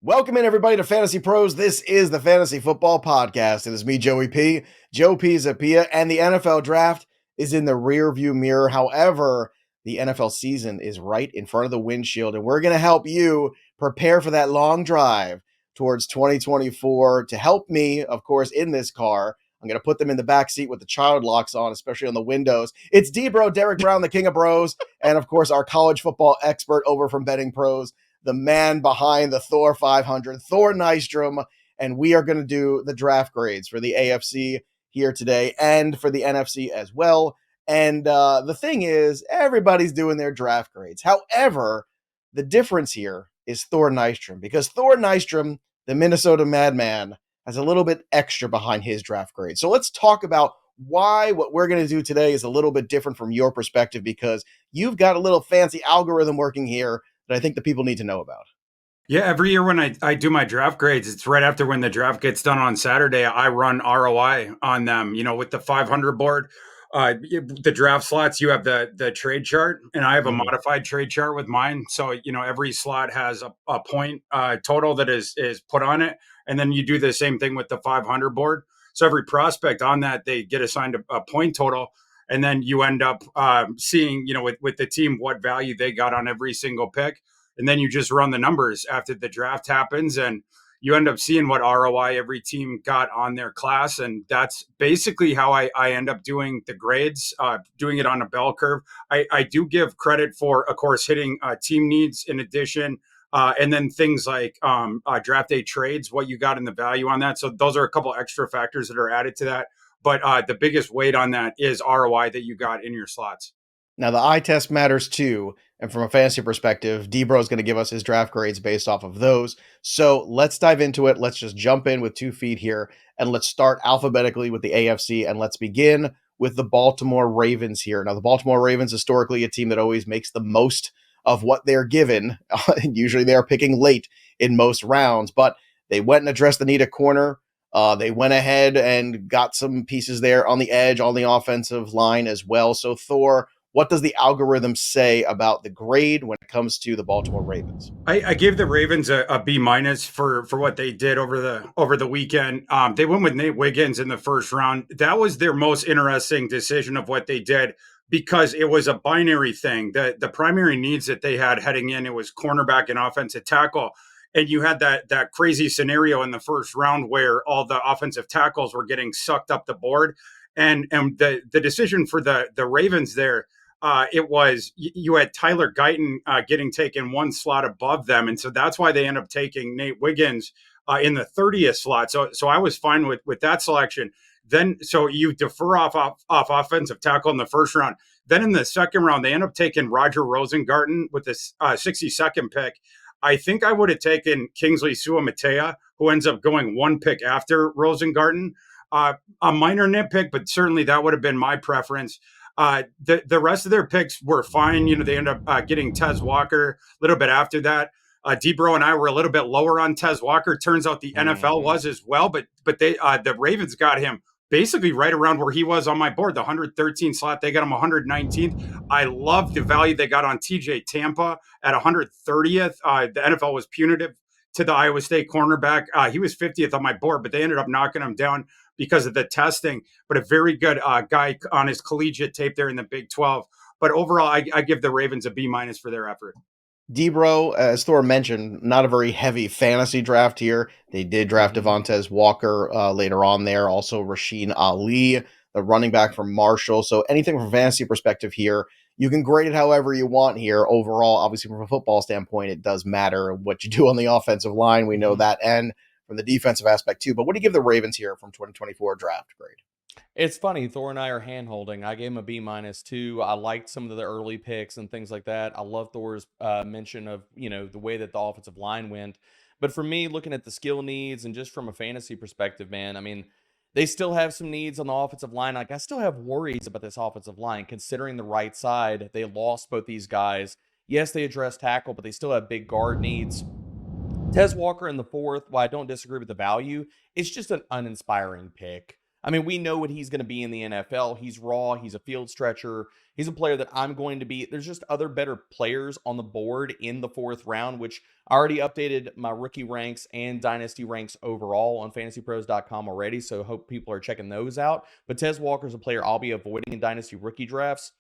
Welcome in, everybody, to Fantasy Pros. This is the Fantasy Football Podcast. It is me, Joey P, Joe P. Zapia, and the NFL Draft is in the rearview mirror. However, the NFL season is right in front of the windshield, and we're going to help you prepare for that long drive towards 2024. To help me, of course, in this car, I'm going to put them in the back seat with the child locks on, especially on the windows. It's D-Bro, Derek Brown, the king of bros, and, of course, our college football expert over from Betting Pros, the man behind the Thor 500, Thor Nystrom, and we are going to do the draft grades for the AFC here today and for the NFC as well. And the thing is, everybody's doing their draft grades. However, the difference here is Thor Nystrom, because Thor Nystrom, the Minnesota Madman, has a little bit extra behind his draft grade. So let's talk about why what we're going to do today is a little bit different from your perspective, because you've got a little fancy algorithm working here that I think the people need to know about. Yeah, every year when I do my draft grades, it's right after when the draft gets done on Saturday, I run ROI on them. You know, with the 500 board, the draft slots, you have the trade chart, and I have a modified trade chart with mine. So, you know, every slot has a point total that is put on it. And then you do the same thing with the 500 board. So every prospect on that, they get assigned a point total. And then you end up seeing, you know, with the team, what value they got on every single pick. And then you just run the numbers after the draft happens, and you end up seeing what ROI every team got on their class. And that's basically how I end up doing the grades, doing it on a bell curve. I do give credit for, of course, hitting team needs in addition. And then things like draft day trades, what you got in the value on that. So those are a couple extra factors that are added to that. But the biggest weight on that is ROI that you got in your slots. Now, the eye test matters too. And from a fantasy perspective, D-Bro is going to give us his draft grades based off of those. So let's dive into it. Let's just jump in with 2 feet here. And let's start alphabetically with the AFC. And let's begin with the Baltimore Ravens here. Now, the Baltimore Ravens, historically a team that always makes the most of what they're given. Usually they're picking late in most rounds. But they went and addressed the need at corner. They went ahead and got some pieces there on the edge, on the offensive line as well. So, Thor, what does the algorithm say about the grade when it comes to the Baltimore Ravens? I gave the Ravens a B minus for what they did over the weekend. They went with Nate Wiggins in the first round. That was their most interesting decision of what they did, because it was a binary thing. The primary needs that they had heading in, it was cornerback and offensive tackle. And you had that crazy scenario in the first round where all the offensive tackles were getting sucked up the board. And the decision for the Ravens there, it was you had Tyler Guyton getting taken one slot above them. And so that's why they end up taking Nate Wiggins in the 30th slot. So I was fine with that selection. Then, so you defer off offensive tackle in the first round. Then in the second round, they end up taking Roger Rosengarten with the 62nd pick. I think I would have taken Kingsley Suamataia, who ends up going one pick after Rosengarten. A minor nitpick, but certainly that would have been my preference. The rest of their picks were fine. You know, they end up getting Tez Walker a little bit after that. D-Bro and I were a little bit lower on Tez Walker. Turns out the NFL was as well, but they the Ravens got him basically right around where he was on my board, the 113 slot. They got him 119th. I love the value they got on TJ Tampa at 130th. The NFL was punitive to the Iowa State cornerback. He was 50th on my board, but they ended up knocking him down because of the testing. But a very good guy on his collegiate tape there in the Big 12. But overall, I give the Ravens a B minus for their effort. D-Bro, as Thor mentioned, not a very heavy fantasy draft here. They did draft Devontez Walker later on there. Also Rasheen Ali, the running back from Marshall. So anything from a fantasy perspective here, you can grade it however you want here. Overall, obviously from a football standpoint, it does matter what you do on the offensive line. We know that, and from the defensive aspect too. But what do you give the Ravens here from 2024 draft grade? It's funny, Thor and I are hand-holding. I gave him a B minus too. I liked some of the early picks and things like that. I love Thor's mention of, you know, the way that the offensive line went. But for me, looking at the skill needs and just from a fantasy perspective, man, I mean, they still have some needs on the offensive line. Like, I still have worries about this offensive line, considering the right side. They lost both these guys. Yes, they addressed tackle, but they still have big guard needs. Tez Walker in the fourth, while I don't disagree with the value, it's just an uninspiring pick. I mean, we know what he's going to be in the NFL. He's raw. He's a field stretcher. He's a player that I'm going to be. There's just other better players on the board in the 4th round, which I already updated my rookie ranks and dynasty ranks overall on FantasyPros.com already. So hope people are checking those out. But Tez Walker's a player I'll be avoiding in dynasty rookie drafts.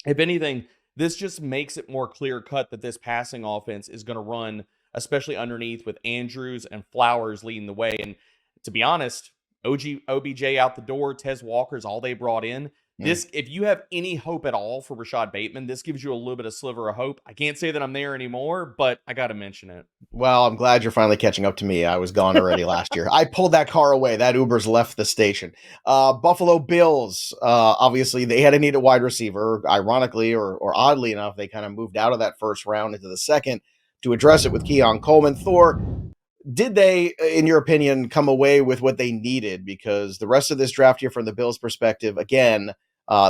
If anything, this just makes it more clear cut that this passing offense is going to run, especially underneath with Andrews and Flowers leading the way. And to be honest, OBJ out the door, Tez Walker's all they brought in. This, if you have any hope at all for Rashad Bateman, this gives you a little bit of sliver of hope. I can't say that I'm there anymore, but I got to mention it. Well, I'm glad you're finally catching up to me. I was gone already last year. I pulled that car away. That Uber's left the station. Buffalo Bills, obviously, they had a need at wide receiver. Ironically, or oddly enough, they kind of moved out of that 1st round into the 2nd to address it with Keon Coleman. Thor, did they, in your opinion, come away with what they needed? Because the rest of this draft here, from the Bills' perspective, again,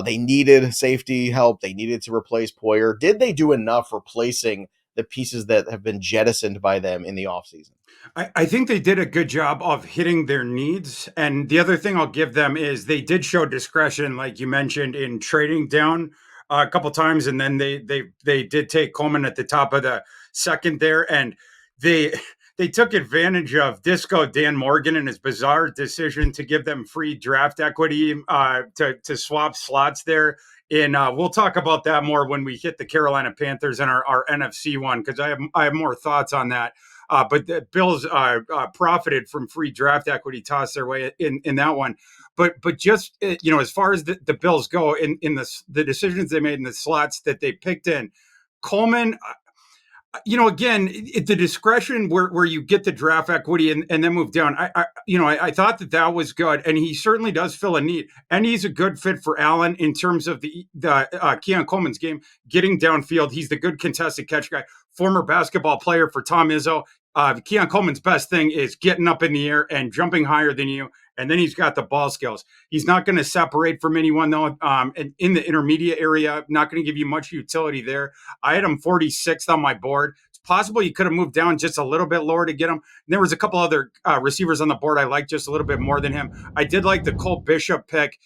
they needed safety help. They needed to replace Poyer. Did they do enough replacing the pieces that have been jettisoned by them in the offseason? I think they did a good job of hitting their needs. And the other thing I'll give them is they did show discretion, like you mentioned, in trading down a couple times. And then they did take Coleman at the top of the 2nd there. And they took advantage of Disco Dan Morgan and his bizarre decision to give them free draft equity to swap slots there. And we'll talk about that more when we hit the Carolina Panthers and our NFC one, because I have more thoughts on that. But the Bills profited from free draft equity tossed their way in that one. But just, as far as the Bills go in the decisions they made in the slots that they picked in, Coleman, again, the discretion where you get the draft equity and then move down. I thought that was good, and he certainly does fill a need, and he's a good fit for Allen in terms of the Keon Coleman's game, getting downfield. He's the good contested catch guy, former basketball player for Tom Izzo. Keon Coleman's best thing is getting up in the air and jumping higher than you, and then he's got the ball skills. He's not going to separate from anyone, though, in the intermediate area. Not going to give you much utility there. I had him 46th on my board. It's possible you could have moved down just a little bit lower to get him. There was a couple other receivers on the board I liked just a little bit more than him. I did like the Cole Bishop pick.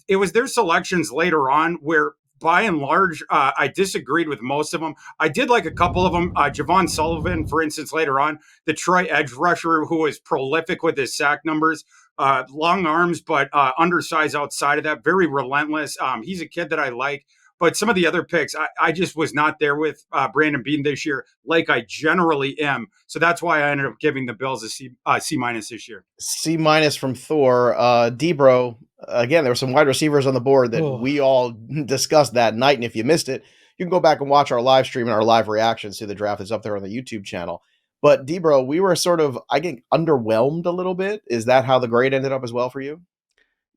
It was their selections later on where, by and large, I disagreed with most of them. I did like a couple of them. Javon Solomon, for instance, later on, the Troy edge rusher who is prolific with his sack numbers. Long arms, but undersized outside of that. Very relentless. He's a kid that I like. But some of the other picks, I just was not there with Brandon Beane this year, like I generally am. So that's why I ended up giving the Bills a C minus this year. C minus from Thor. Debro, again, there were some wide receivers on the board that we all discussed that night. And if you missed it, you can go back and watch our live stream and our live reactions to the draft. It's up there on the YouTube channel. But Debro, we were sort of, I think, underwhelmed a little bit. Is that how the grade ended up as well for you?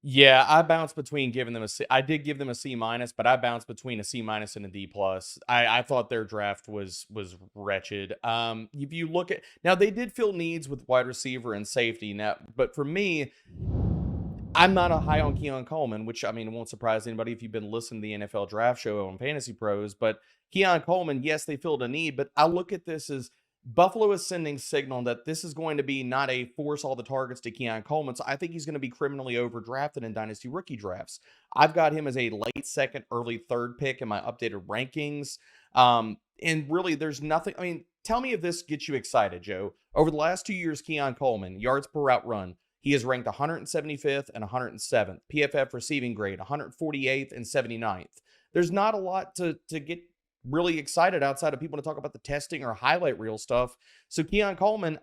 Yeah, I bounced between giving them a C. I did give them a C minus, but I bounced between a C minus and a D plus. I thought their draft was wretched. If you look at now, they did fill needs with wide receiver and safety now, but for me, I'm not a high on Keon Coleman, which I mean it won't surprise anybody if you've been listening to the NFL Draft Show on Fantasy Pros. But Keon Coleman, yes, they filled a need, but I look at this as Buffalo is sending signal that this is going to be not a force all the targets to Keon Coleman. So I think he's going to be criminally overdrafted in dynasty rookie drafts. I've got him as a late 2nd, early 3rd pick in my updated rankings. And really there's nothing. I mean, tell me if this gets you excited, Joe. Over the last 2 years, Keon Coleman, yards per route run, he is ranked 175th and 107th. PFF receiving grade, 148th and 79th. There's not a lot to get really excited outside of people to talk about the testing or highlight reel stuff. So Keon Coleman,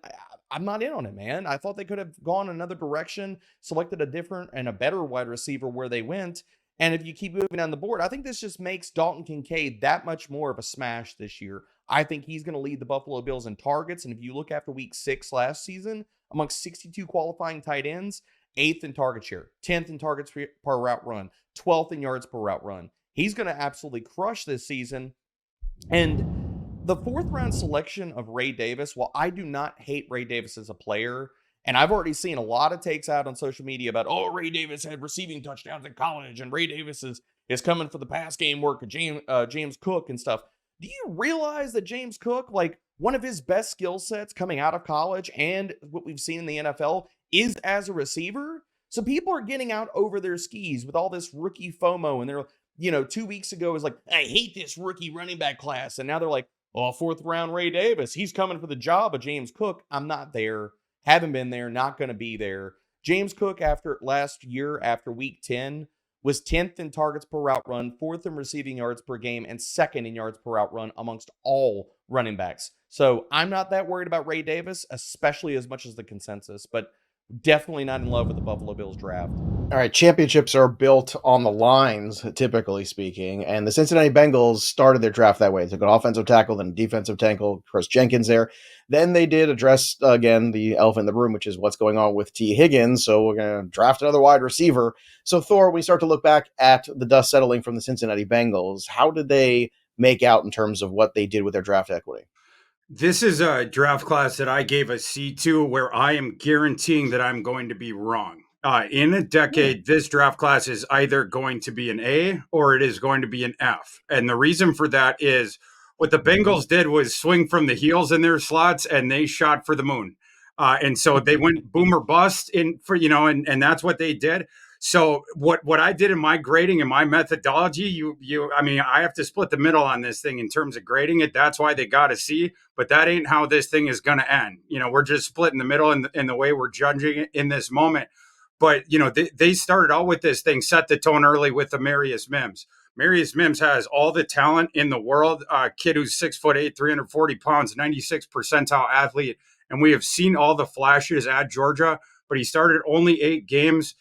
I'm not in on it, man. I thought they could have gone another direction, selected a different and a better wide receiver where they went. And if you keep moving down the board, I think this just makes Dalton Kincaid that much more of a smash this year. I think he's going to lead the Buffalo Bills in targets. And if you look after week 6 last season, amongst 62 qualifying tight ends, 8th in target share, 10th in targets per route run, 12th in yards per route run. He's going to absolutely crush this season. And the 4th round selection of Ray Davis, while I do not hate Ray Davis as a player, and I've already seen a lot of takes out on social media about, Ray Davis had receiving touchdowns in college, and Ray Davis is coming for the pass game work of James Cook and stuff. Do you realize that James Cook, like one of his best skill sets coming out of college and what we've seen in the NFL, is as a receiver? So people are getting out over their skis with all this rookie FOMO. And they're, 2 weeks ago it was like, I hate this rookie running back class. And now they're like, oh, 4th round Ray Davis. He's coming for the job of James Cook. I'm not there. Haven't been there. Not going to be there. James Cook last year, after week 10, was 10th in targets per route run, 4th in receiving yards per game, and 2nd in yards per route run amongst all running backs. So I'm not that worried about Ray Davis, especially as much as the consensus, but definitely not in love with the Buffalo Bills draft. All right, championships are built on the lines, typically speaking, and the Cincinnati Bengals started their draft that way. They took an offensive tackle, then a defensive tackle, Kris Jenkins there. Then they did address, again, the elephant in the room, which is what's going on with T. Higgins, so we're going to draft another wide receiver. So, Thor, we start to look back at the dust settling from the Cincinnati Bengals. How did they make out in terms of what they did with their draft equity? This is a draft class that I gave a C to, where I am guaranteeing that I'm going to be wrong. In a decade, this draft class is either going to be an A or it is going to be an F. And the reason for that is what the Bengals did was swing from the heels in their slots, and they shot for the moon. And so they went boom or bust and that's what they did. So what I did in my grading and my methodology, I have to split the middle on this thing in terms of grading it. That's why they got a C, but that ain't how this thing is going to end. We're just splitting the middle in the way we're judging it in this moment. But, they started out with this thing, set the tone early with the Marius Mims. Marius Mims has all the talent in the world. Kid who's 6'8", 340 pounds, 96th percentile athlete. And we have seen all the flashes at Georgia, but he started only 8 games.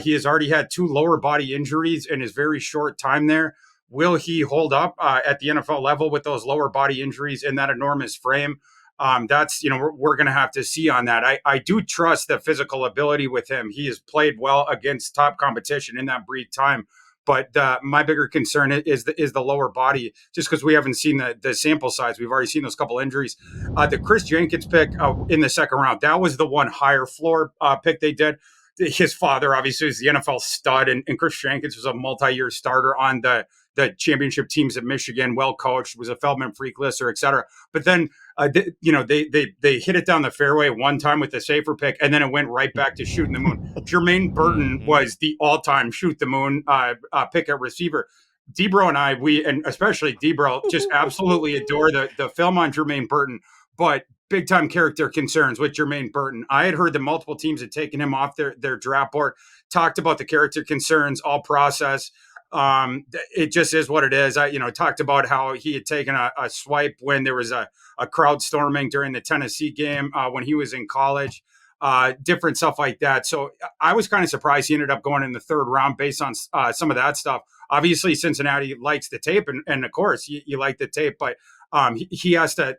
He has already had 2 lower body injuries in his very short time there. Will he hold up at the NFL level with those lower body injuries in that enormous frame? We're going to have to see on that. I do trust the physical ability with him. He has played well against top competition in that brief time. But my bigger concern is the lower body, just because we haven't seen the sample size. We've already seen those couple injuries. The Kris Jenkins pick in the 2nd round, that was the one higher floor pick they did. His father obviously was the NFL stud, and Kris Jenkins was a multi-year starter on the championship teams at Michigan, well coached, was a Feldman freak lister, et cetera. But then they hit it down the fairway one time with the safer pick, and then it went right back to shooting the moon. Jermaine Burton was the all-time shoot the moon pick at receiver. Debro and I, and especially Debro, just absolutely adore the film on Jermaine Burton, but big time character concerns with Jermaine Burton. I had heard that multiple teams had taken him off their draft board, talked about the character concerns, all process. It just is what it is. I talked about how he had taken a swipe when there was a crowd storming during the Tennessee game when he was in college, different stuff like that. So I was kind of surprised he ended up going in the 3rd round based on some of that stuff. Obviously, Cincinnati likes the tape, and of course, you like the tape, but he has to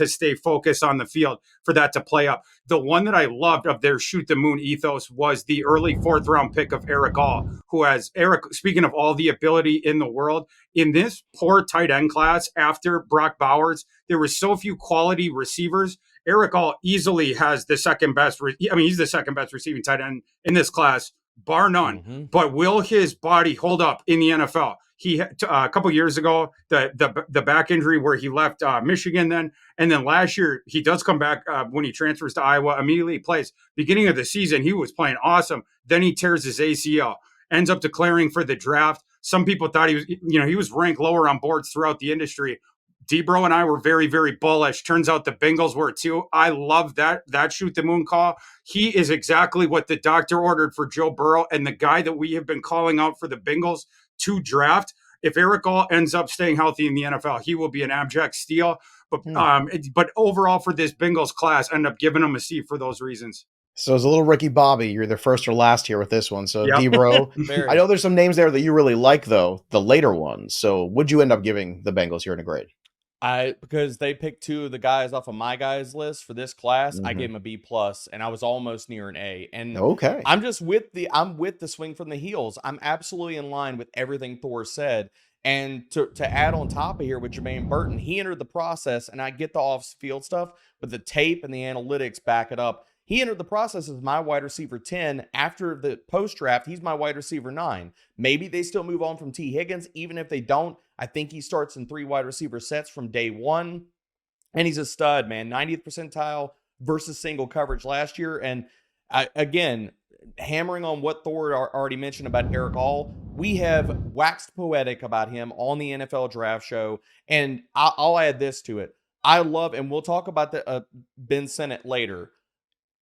stay focused on the field for that to play up. The one that I loved of their shoot the moon ethos was the early 4th round pick of Erick All, who has speaking of all the ability in the world, in this poor tight end class after Brock Bowers, there were so few quality receivers. Erick All easily has the second best. He's the second best receiving tight end in this class, bar none. Mm-hmm. But will his body hold up in the NFL? He a couple years ago, the back injury where he left Michigan and then last year he does come back when he transfers to Iowa, immediately plays. Beginning of the season, he was playing awesome. Then he tears his ACL, ends up declaring for the draft. Some people thought he was ranked lower on boards throughout the industry. Debro and I were very, very bullish. Turns out the Bengals were too. I love that shoot the moon call. He is exactly what the doctor ordered for Joe Burrow and the guy that we have been calling out for the Bengals to draft. If Erick All ends up staying healthy in the NFL, he will be an abject steal. But overall for this Bengals class, end up giving him a C for those reasons. So as a little Ricky Bobby, you're the first or last here with this one. So yep. Debro, I know there's some names there that you really like, though, the later ones. So would you end up giving the Bengals here in a grade? Because they picked 2 of the guys off of my guys list for this class, I gave him a B+, and I was almost near an A. And okay, I'm with the swing from the heels. I'm absolutely in line with everything Thor said. And to add on top of here with Jermaine Burton, he entered the process, and I get the off-field stuff, but the tape and the analytics back it up. He entered the process as my wide receiver 10. After the post-draft, he's my wide receiver 9. Maybe they still move on from T. Higgins. Even if they don't, I think he starts in 3 wide receiver sets from day 1. And he's a stud, man. 90th percentile versus single coverage last year. And again, hammering on what Thor already mentioned about Erick All, we have waxed poetic about him on the NFL draft show. And I'll add this to it. I love, and we'll talk about the Ben Sinnott later.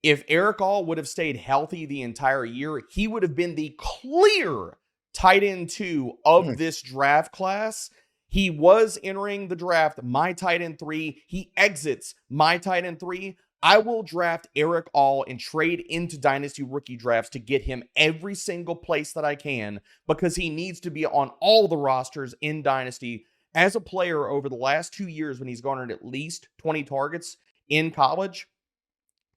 If Erick All would have stayed healthy the entire year, he would have been the clear tight end 2 of this draft class. He was entering the draft, my tight end 3. He exits my tight end 3. I will draft Erick All and trade into Dynasty rookie drafts to get him every single place that I can, because he needs to be on all the rosters in Dynasty. As a player over the last 2 years, when he's garnered at least 20 targets in college,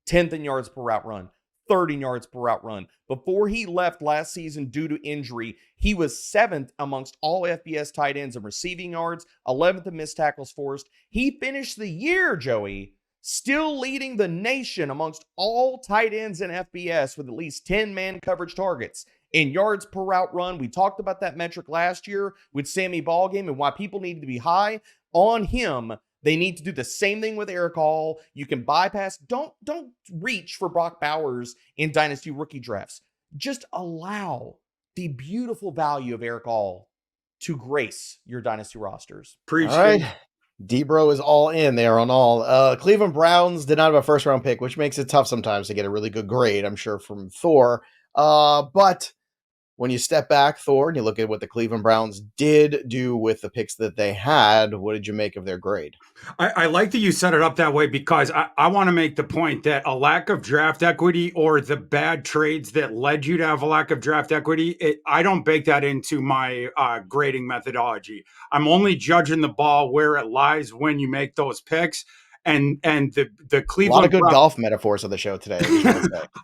10th in yards per route run, 30 yards per route run. Before he left last season due to injury, he was 7th amongst all FBS tight ends in receiving yards, 11th in missed tackles forced. He finished the year, Joey, still leading the nation amongst all tight ends in FBS with at least 10 man coverage targets. In yards per route run, we talked about that metric last year with Sammy Ballgame and why people need to be high on him. They need to do the same thing with Erick All. You can bypass. Don't reach for Brock Bowers in Dynasty rookie drafts. Just allow the beautiful value of Erick All to grace your Dynasty rosters. Appreciate all right. D-Bro is all in there on all. Cleveland Browns did not have a first-round pick, which makes it tough sometimes to get a really good grade, I'm sure, from Thor. But when you step back, Thor, and you look at what the Cleveland Browns did do with the picks that they had, what did you make of their grade? I like that you set it up that way, because I want to make the point that a lack of draft equity or the bad trades that led you to have a lack of draft equity, I don't bake that into my grading methodology. I'm only judging the ball where it lies when you make those picks. And the Cleveland, a lot of good golf metaphors on the show today.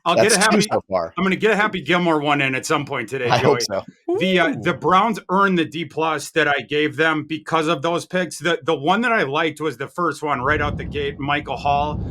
I'll get a happy so far. I'm going to get a Happy Gilmore one in at some point today, Joey. I hope so. The Browns earned the D+ that I gave them because of those picks. The one that I liked was the first one right out the gate, Michael Hall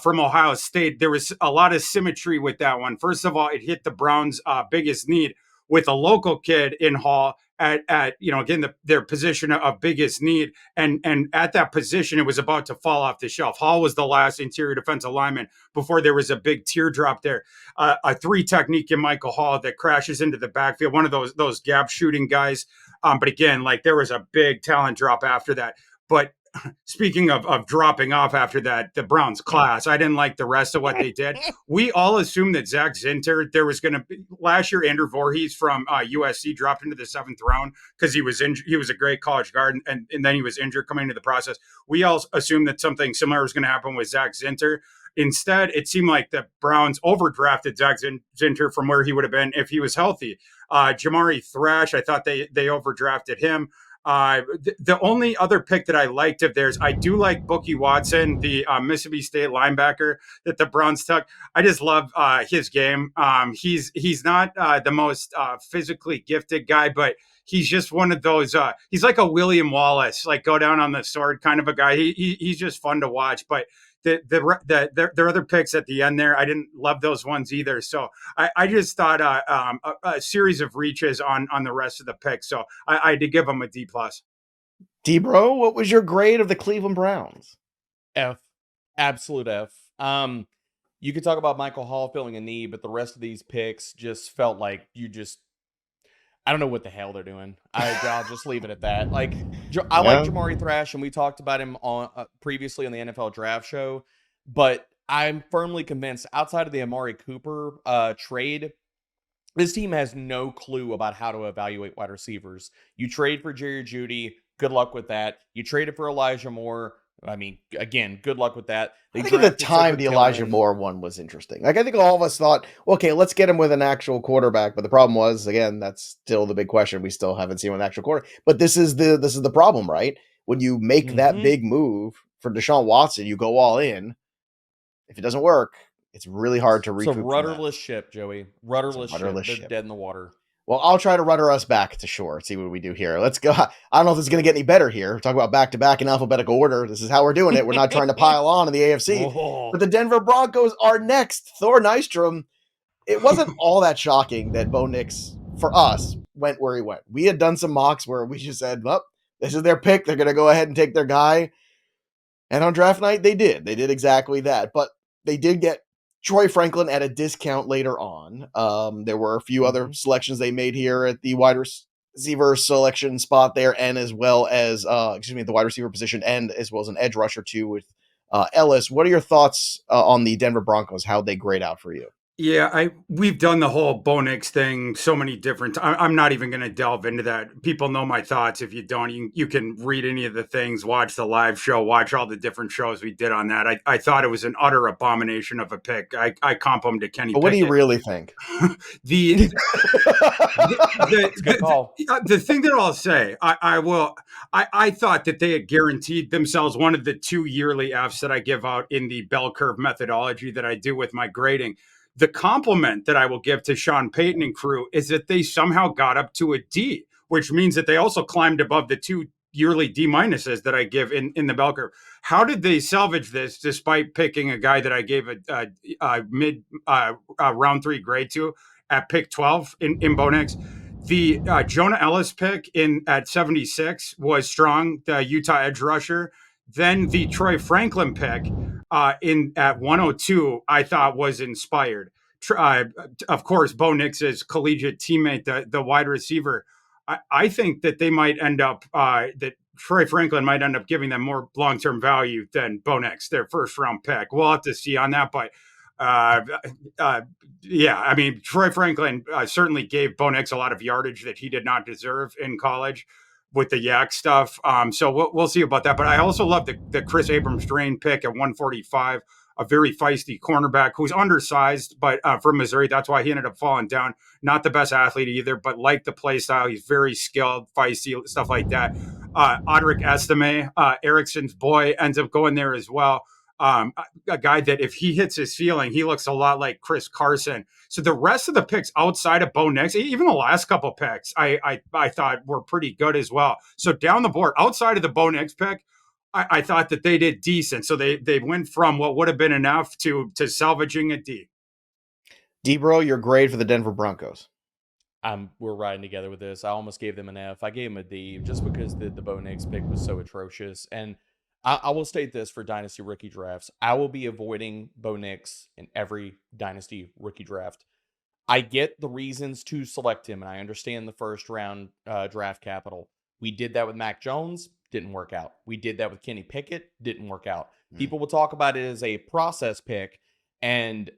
from Ohio State. There was a lot of symmetry with that one. First of all, it hit the Browns' biggest need with a local kid in Hall at again, their position of biggest need. And at that position, it was about to fall off the shelf. Hall was the last interior defensive lineman before there was a big teardrop there. A 3 technique in Michael Hall that crashes into the backfield, one of those gap shooting guys. But again, like, there was a big talent drop after that. But speaking of dropping off after that, the Browns class, I didn't like the rest of what they did. We all assumed that Zach Zinter, there was going to be last year, Andrew Voorhees from USC dropped into the 7th round because he was injured. He was a great college guard, and then he was injured coming into the process. We all assumed that something similar was going to happen with Zach Zinter. Instead, it seemed like the Browns overdrafted Zach Zinter from where he would have been if he was healthy. Jamari Thrash, I thought they overdrafted him. The only other pick that I liked of theirs, I do like Bookie Watson, the Mississippi State linebacker that the Browns took. I just love his game. He's not the most physically gifted guy, but he's just one of those. He's like a William Wallace, like go down on the sword kind of a guy. He's just fun to watch. But the other picks at the end there, I didn't love those ones either. So I just thought a series of reaches on the rest of the picks. So I had to give them a D+. D-Bro, what was your grade of the Cleveland Browns? F. Absolute F. You could talk about Michael Hall filling a need, but the rest of these picks just felt like I don't know what the hell they're doing. I'll just leave it at that. Like, I like Jamari Thrash, and we talked about him on previously on the NFL draft show, but I'm firmly convinced outside of the Amari Cooper trade, this team has no clue about how to evaluate wide receivers. You trade for Jerry Jeudy, good luck with that. You traded for Elijah Moore. I mean, again, good luck with that. I think at the time, the Elijah Moore one was interesting. Like, I think all of us thought, okay, let's get him with an actual quarterback. But the problem was, again, that's still the big question. We still haven't seen an actual quarterback. But this is the problem, right? When you make that big move for Deshaun Watson, you go all in. If it doesn't work, it's really hard to recoup. It's a rudderless ship, Joey. Rudderless ship. They're dead in the water. Well, I'll try to rudder us back to shore. See what we do here. Let's go. I don't know if this is going to get any better here. Talk about back-to-back in alphabetical order. This is how we're doing it. We're not trying to pile on in the AFC. Whoa. But the Denver Broncos are next. Thor Nystrom. It wasn't all that shocking that Bo Nix, for us, went where he went. We had done some mocks where we just said, well, this is their pick. They're going to go ahead and take their guy. And on draft night, they did. They did exactly that. But they did get Troy Franklin at a discount later on. There were a few other selections they made here at the wide receiver selection spot there, and as well as the wide receiver position, and as well as an edge rusher too with Ellis. What are your thoughts on the Denver Broncos? How they grade out for you? Yeah, we've done the whole Bo Nix thing so many different. I'm not even going to delve into that. People know my thoughts. If you don't, you can read any of the things, watch the live show, watch all the different shows we did on that. I thought it was an utter abomination of a pick. I comp him to Kenny. But what do you really think? the Good call. the thing that I'll say, I thought that they had guaranteed themselves one of the 2 yearly Fs that I give out in the bell curve methodology that I do with my grading. The compliment that I will give to Sean Payton and crew is that they somehow got up to a D, which means that they also climbed above the 2 yearly D minuses that I give in the bell curve. How did they salvage this despite picking a guy that I gave a mid round 3 grade to at pick 12 in Bo Nix? The Jonah Eliss pick at 76 was strong, the Utah edge rusher. Then the Troy Franklin pick at 102, I thought was inspired. Of course, Bo Nix's collegiate teammate, the wide receiver. I think that they might end up that Troy Franklin might end up giving them more long-term value than Bo Nix, their first round pick. We'll have to see on that, but yeah, I mean, Troy Franklin certainly gave Bo Nix a lot of yardage that he did not deserve in college with the yak stuff. So we'll see about that. But I also love the Kris Abrams-Draine pick at 145, a very feisty cornerback who's undersized, but from Missouri, that's why he ended up falling down. Not the best athlete either, but like the play style, he's very skilled, feisty, stuff like that. Audric Estime, Erickson's boy, ends up going there as well. A guy that if he hits his ceiling, he looks a lot like Chris Carson. So the rest of the picks outside of Bo Nix, even the last couple picks, I thought were pretty good as well. So down the board, outside of the Bo Nix pick, I thought that they did decent. So they went from what would have been enough to salvaging a D. D-Bro, your grade for the Denver Broncos. We're riding together with this. I almost gave them an F. I gave them a D just because the Bo Nix pick was so atrocious. And I will state this for Dynasty rookie drafts. I will be avoiding Bo Nix in every Dynasty rookie draft. I get the reasons to select him, and I understand the first round draft capital. We did that with Mac Jones, didn't work out. We did that with Kenny Pickett, didn't work out. People will talk about it as a process pick, and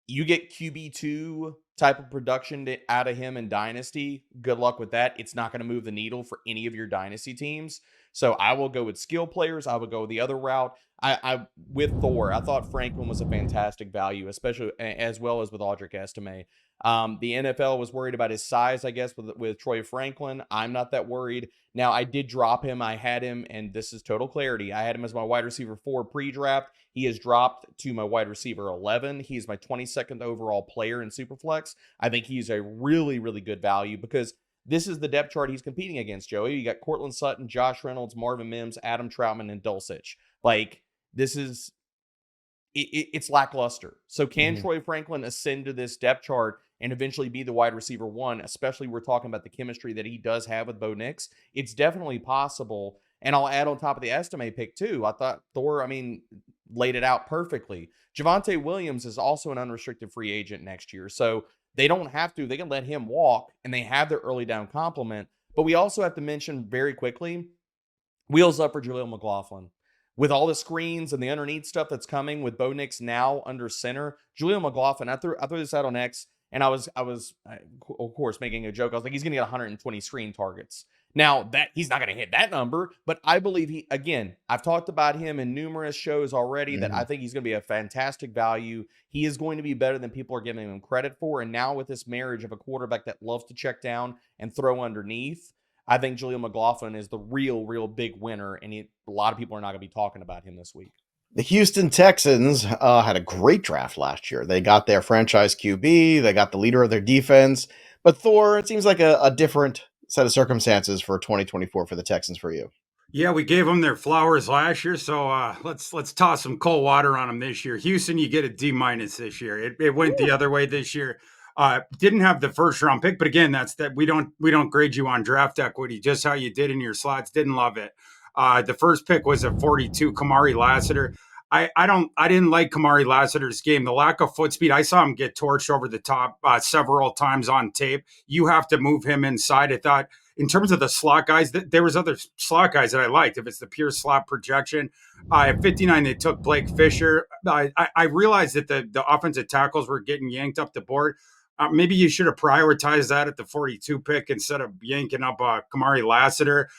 you get QB2 type of production out of him in Dynasty. Good luck with that. It's not going to move the needle for any of your Dynasty teams. So I will go with skill players. I would go the other route. I with Thor, I thought Franklin was a fantastic value, especially as well as with Audric Estime. The NFL was worried about his size, I guess, with Troy Franklin. I'm not that worried. Now, I did drop him. I had him, and this is total clarity. I had him as my wide receiver 4 pre-draft. He has dropped to my wide receiver 11. He's my 22nd overall player in Superflex. I think he's a really, really good value because this is the depth chart he's competing against, Joey. You got Cortland Sutton, Josh Reynolds, Marvin Mims, Adam Troutman, and Dulcich. Like, this is, it's lackluster. So can Troy Franklin ascend to this depth chart and eventually be the wide receiver 1, especially we're talking about the chemistry that he does have with Bo Nix? It's definitely possible. And I'll add on top of the Estime pick too. I thought Thor, laid it out perfectly. Javonte Williams is also an unrestricted free agent next year. So they don't have to. They can let him walk, and they have their early down complement. But we also have to mention very quickly, wheels up for Jaleel McLaughlin. With all the screens and the underneath stuff that's coming with Bo Nix now under center, Jaleel McLaughlin, I threw this out on X, and I was of course making a joke. I was like, he's going to get 120 screen targets. Now, that he's not going to hit that number, but I believe I've talked about him in numerous shows already that I think he's going to be a fantastic value. He is going to be better than people are giving him credit for. And now with this marriage of a quarterback that loves to check down and throw underneath, I think Jaleel McLaughlin is the real big winner. And a lot of people are not going to be talking about him this week. The Houston Texans had a great draft last year. They got their franchise QB. They got the leader of their defense. But Thor, it seems like a different set of circumstances for 2024 for the Texans for you. Yeah, we gave them their flowers last year, so let's toss some cold water on them this year. Houston, you get a D- this year. It went the other way this year. Didn't have the first round pick, but again, that's that we don't grade you on draft equity, just how you did in your slots. Didn't love it. The first pick was at 42, Kamari Lassiter. I didn't like Kamari Lassiter's game. The lack of foot speed. I saw him get torched over the top several times on tape. You have to move him inside. I thought in terms of the slot guys, there was other slot guys that I liked. If it's the pure slot projection, at 59 they took Blake Fisher. I realized that the offensive tackles were getting yanked up the board. Maybe you should have prioritized that at the 42 pick instead of yanking up Kamari Lassiter.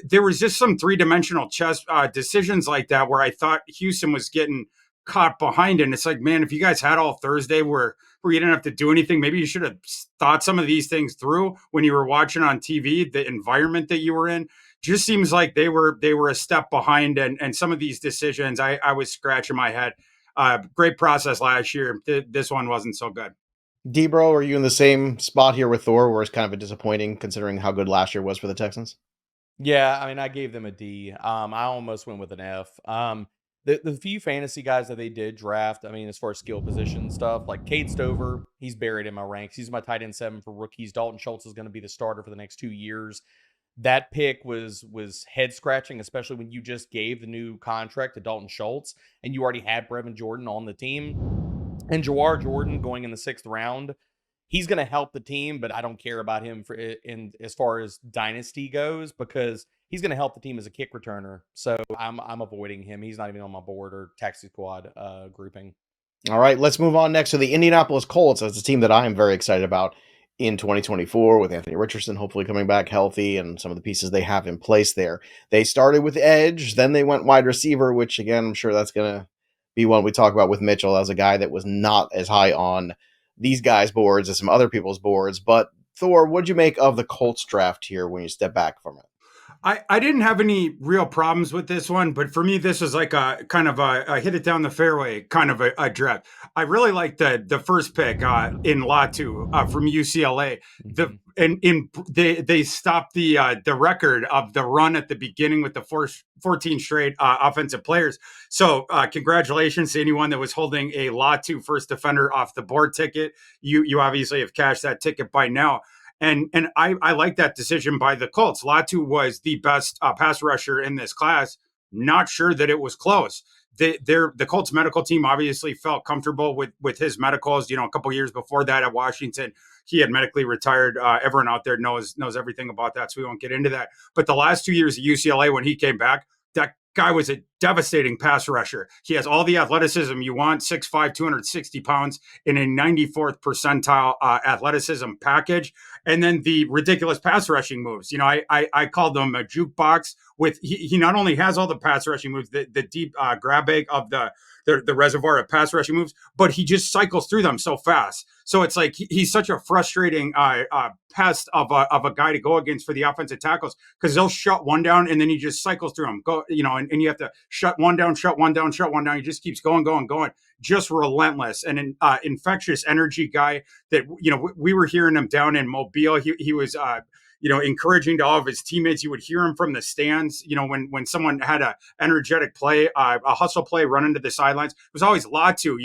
There was just some three-dimensional chess decisions like that where I thought Houston was getting caught behind it. And it's like, man, if you guys had all Thursday where you didn't have to do anything, maybe you should have thought some of these things through when you were watching on TV, the environment that you were in. Just seems like they were a step behind, and some of these decisions, I was scratching my head. Great process last year. This one wasn't so good. Debro, are you in the same spot here with Thor, where it's kind of a disappointing considering how good last year was for the Texans? Yeah, I mean, I gave them a D. I almost went with an F. The few fantasy guys that they did draft, I mean, as far as skill position stuff, like Cade Stover, he's buried in my ranks. He's my tight end 7 for rookies. Dalton Schultz is going to be the starter for the next 2 years. That pick was head scratching, especially when you just gave the new contract to Dalton Schultz and you already had Brevin Jordan on the team. And Jawhar Jordan going in the 6th round, he's going to help the team, but I don't care about him in as far as dynasty goes because he's going to help the team as a kick returner. So I'm avoiding him. He's not even on my board or taxi squad grouping. All right, let's move on next to the Indianapolis Colts. That's a team that I am very excited about in 2024 with Anthony Richardson hopefully coming back healthy and some of the pieces they have in place there. They started with edge, then they went wide receiver, which again, I'm sure that's going to be one we talk about with Mitchell as a guy that was not as high on these guys' boards as some other people's boards. But Thor, what'd you make of the Colts draft here when you step back from it? I didn't have any real problems with this one, but for me, this was like a kind of a hit it down the fairway kind of a draft. I really liked the first pick in Latu from UCLA. They stopped the record of the run at the beginning with the 14 straight offensive players. So congratulations to anyone that was holding a Latu first defender off the board ticket. You obviously have cashed that ticket by now. And I like that decision by the Colts. Latu was the best pass rusher in this class. Not sure that it was close. The Colts medical team obviously felt comfortable with his medicals. You know, a couple years before that at Washington, he had medically retired. Everyone out there knows everything about that, so we won't get into that. But the last 2 years at UCLA, when he came back, that guy was a devastating pass rusher. He has all the athleticism you want, 6'5", 260 pounds in a 94th percentile athleticism package. And then the ridiculous pass rushing moves. You know, I called them a jukebox with, he not only has all the pass rushing moves, the deep grab bag of the reservoir of pass rushing moves, but he just cycles through them so fast. So it's like he's such a frustrating pest of a guy to go against for the offensive tackles because they'll shut one down and then he just cycles through them. Go, you know, and you have to shut one down, shut one down, shut one down. He just keeps going. Just relentless and an infectious energy guy that, you know, we were hearing him down in Mobile. He was encouraging to all of his teammates. You would hear him from the stands. You know, when someone had a energetic play, a hustle play, run into the sidelines, it was always Latu,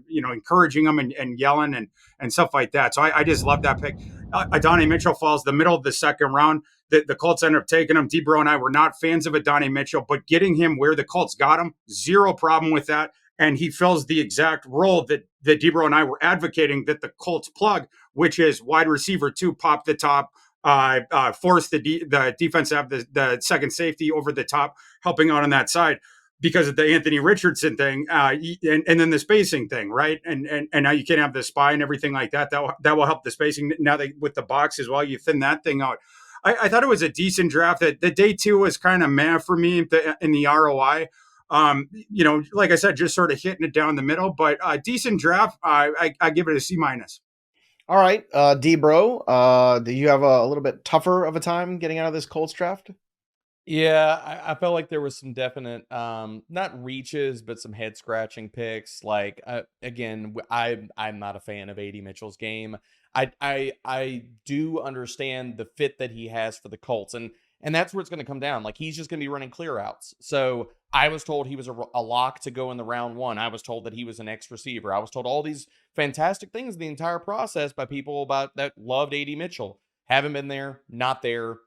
encouraging them and yelling and stuff like that. So I just love that pick. Adonai Mitchell falls the middle of the 2nd round. The Colts ended up taking him. Debro and I were not fans of Adonai Mitchell, but getting him where the Colts got him, zero problem with that. And he fills the exact role that Debro and I were advocating that the Colts plug, which is wide receiver 2, pop the top, force the defense to have the second safety over the top, helping out on that side because of the Anthony Richardson thing, and then the spacing thing, right? And now you can't have the spy and everything like that. That will help the spacing. Now with the box as well, you thin that thing out. I thought it was a decent draft. That the day 2 was kind of meh for me in the ROI. Like I said, just sort of hitting it down the middle, but decent draft. I give it a C-. All right, Debro, do you have a little bit tougher of a time getting out of this Colts draft? Yeah, I felt like there was some definite, not reaches, but some head scratching picks. Like again, I'm not a fan of AD Mitchell's game. I do understand the fit that he has for the Colts, and that's where it's going to come down. Like he's just going to be running clear outs. So I was told he was a lock to go in the round 1. I was told that he was an X receiver. I was told all these fantastic things the entire process by people about that loved AD Mitchell. Haven't been there, not there.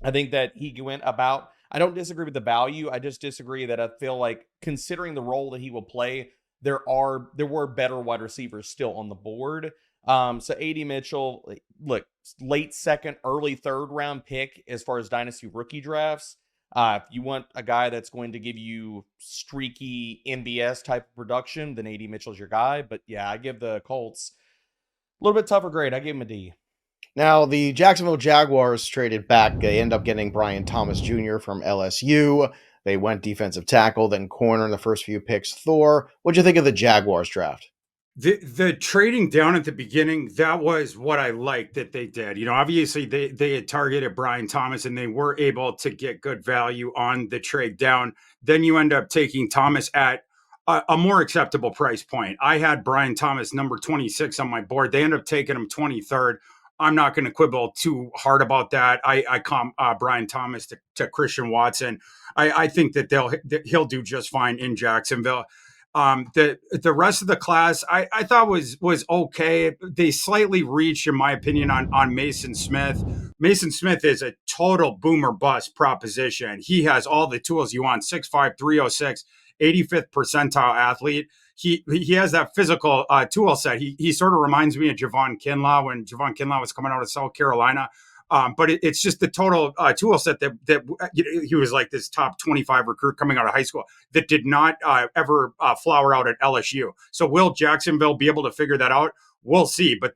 I think that he went about, I don't disagree with the value. I just disagree that I feel like, considering the role that he will play, there were better wide receivers still on the board. So AD Mitchell, look, late second, early third round pick as far as dynasty rookie drafts. If you want a guy that's going to give you streaky MBS type of production, then AD Mitchell's your guy. But yeah, I give the Colts a little bit tougher grade. I gave him a D. Now, the Jacksonville Jaguars traded back. They end up getting Brian Thomas Jr. from LSU. They went defensive tackle, then corner in the first few picks. Thor, what'd you think of the Jaguars draft? The trading down at the beginning, that was what I liked that they did. You know, obviously they had targeted Brian Thomas and they were able to get good value on the trade down. Then you end up taking Thomas at a more acceptable price point. I had Brian Thomas number 26 on my board. They end up taking him 23rd. I'm not going to quibble too hard about that. I comp Brian Thomas to Christian Watson. I think that he'll do just fine in Jacksonville. The rest of the class I thought was okay. They slightly reached, in my opinion, on Maason Smith. Maason Smith is a total boomer bust proposition. He has all the tools you want: 6'5", 306, 85th percentile athlete. He has that physical tool set. He sort of reminds me of Javon Kinlaw when Javon Kinlaw was coming out of South Carolina. But it's just the total tool set that he was like this top 25 recruit coming out of high school that did not ever flower out at LSU. So will Jacksonville be able to figure that out? We'll see. But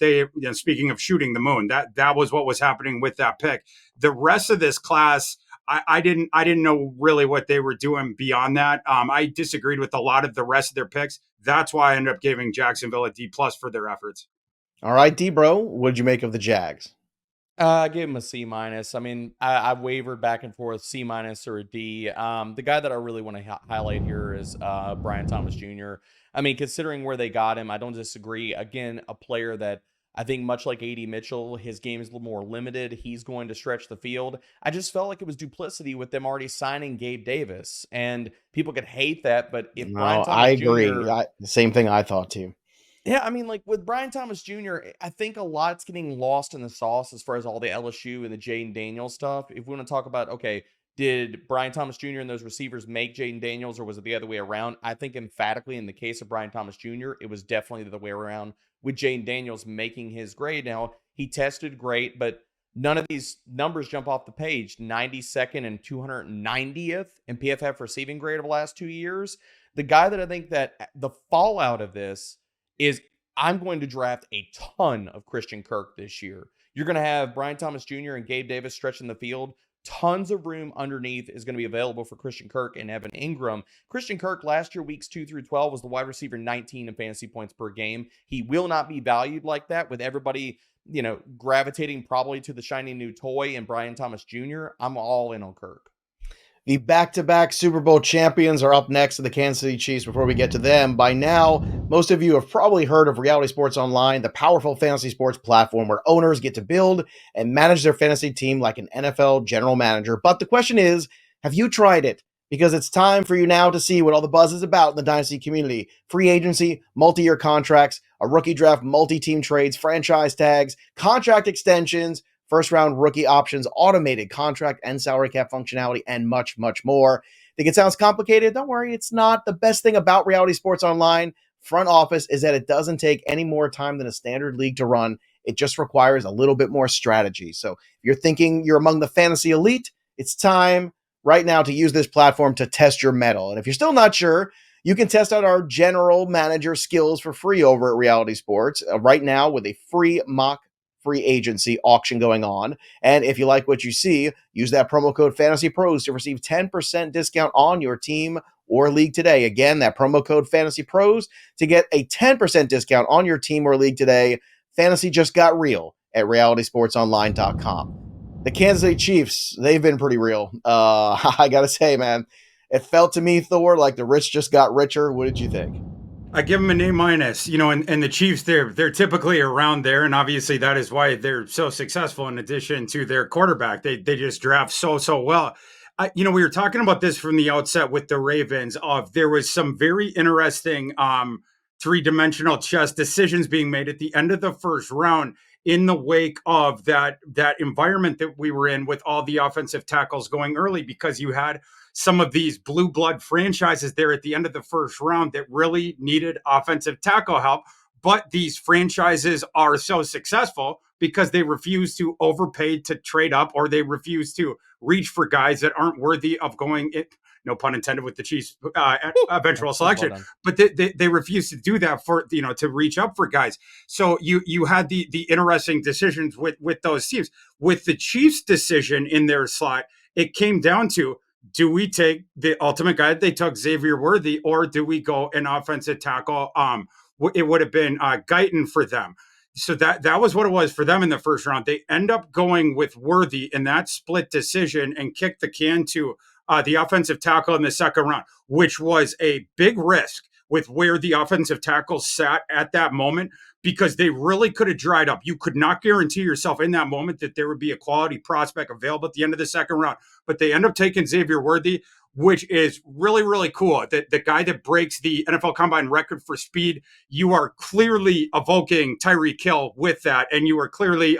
speaking of shooting the moon, that was what was happening with that pick. The rest of this class, I didn't know really what they were doing beyond that. I disagreed with a lot of the rest of their picks. That's why I ended up giving Jacksonville a D+ for their efforts. All right, D-Bro, what'd you make of the Jags? I gave him a C-. I mean, I wavered back and forth, C- or a D. The guy that I really want to highlight here is Brian Thomas Jr. I mean, considering where they got him, I don't disagree. Again, a player that I think, much like AD Mitchell, his game is a little more limited. He's going to stretch the field. I just felt like it was duplicity with them already signing Gabe Davis. And people could hate that, but if Brian Thomas I agree. Jr. The same thing I thought too. Yeah, I mean, like with Brian Thomas Jr., I think a lot's getting lost in the sauce as far as all the LSU and the Jaden Daniels stuff. If we want to talk about, okay, did Brian Thomas Jr. and those receivers make Jaden Daniels, or was it the other way around? I think emphatically in the case of Brian Thomas Jr., it was definitely the other way around, with Jaden Daniels making his grade. Now, he tested great, but none of these numbers jump off the page. 92nd and 290th in PFF receiving grade of the last 2 years. The guy that I think that the fallout of this is, I'm going to draft a ton of Christian Kirk this year. You're going to have Brian Thomas Jr. and Gabe Davis stretching the field. Tons of room underneath is going to be available for Christian Kirk and Evan Ingram. Christian Kirk last year, weeks 2 through 12, was the wide receiver 19 in fantasy points per game. He will not be valued like that with everybody, gravitating probably to the shiny new toy and Brian Thomas Jr. I'm all in on Kirk. The back-to-back Super Bowl champions are up next to the Kansas City Chiefs. Before we get to them, by now, most of you have probably heard of Reality Sports Online, the powerful fantasy sports platform where owners get to build and manage their fantasy team like an NFL general manager. But the question is, have you tried it? Because it's time for you now to see what all the buzz is about in the Dynasty community. Free agency, multi-year contracts, a rookie draft, multi-team trades, franchise tags, contract extensions, first-round rookie options, automated contract and salary cap functionality, and much, much more. Think it sounds complicated? Don't worry, it's not. The best thing about Reality Sports Online front office is that it doesn't take any more time than a standard league to run. It just requires a little bit more strategy. So if you're thinking you're among the fantasy elite, it's time right now to use this platform to test your mettle. And if you're still not sure, you can test out our general manager skills for free over at Reality Sports right now with a free mock free agency auction going on. And if you like what you see, use that promo code FantasyPros to receive 10% discount on your team or league today. Again, that promo code FantasyPros to get a 10% discount on your team or league today. Fantasy just got real at realitysportsonline.com. The Kansas City Chiefs, they've been pretty real. I gotta say, man, it felt to me, Thor, like the rich just got richer. What did you think? I give them an A-, and the Chiefs, they're typically around there, and obviously that is why they're so successful. In addition to their quarterback, they just draft so well. We were talking about this from the outset with the Ravens. There was some very interesting three-dimensional chess decisions being made at the end of the first round. in the wake of that environment that we were in with all the offensive tackles going early, because you had some of these blue blood franchises there at the end of the first round that really needed offensive tackle help. But these franchises are so successful because they refuse to overpay to trade up, or they refuse to reach for guys that aren't worthy of going it. No pun intended with the Chiefs' eventual selection, well, but they refuse to do that for, to reach up for guys. So you had the interesting decisions with those teams. With the Chiefs' decision in their slot, it came down to, do we take the ultimate guy that they took, Xavier Worthy, or do we go an offensive tackle? It would have been Guyton for them. So that was what it was for them in the first round. They end up going with Worthy in that split decision and kick the can to the offensive tackle in the second round, which was a big risk with where the offensive tackle sat at that moment, because they really could have dried up. You could not guarantee yourself in that moment that there would be a quality prospect available at the end of the second round. But they end up taking Xavier Worthy, which is really, really cool. The guy that breaks the NFL Combine record for speed, you are clearly evoking Tyreek Hill with that, and you are clearly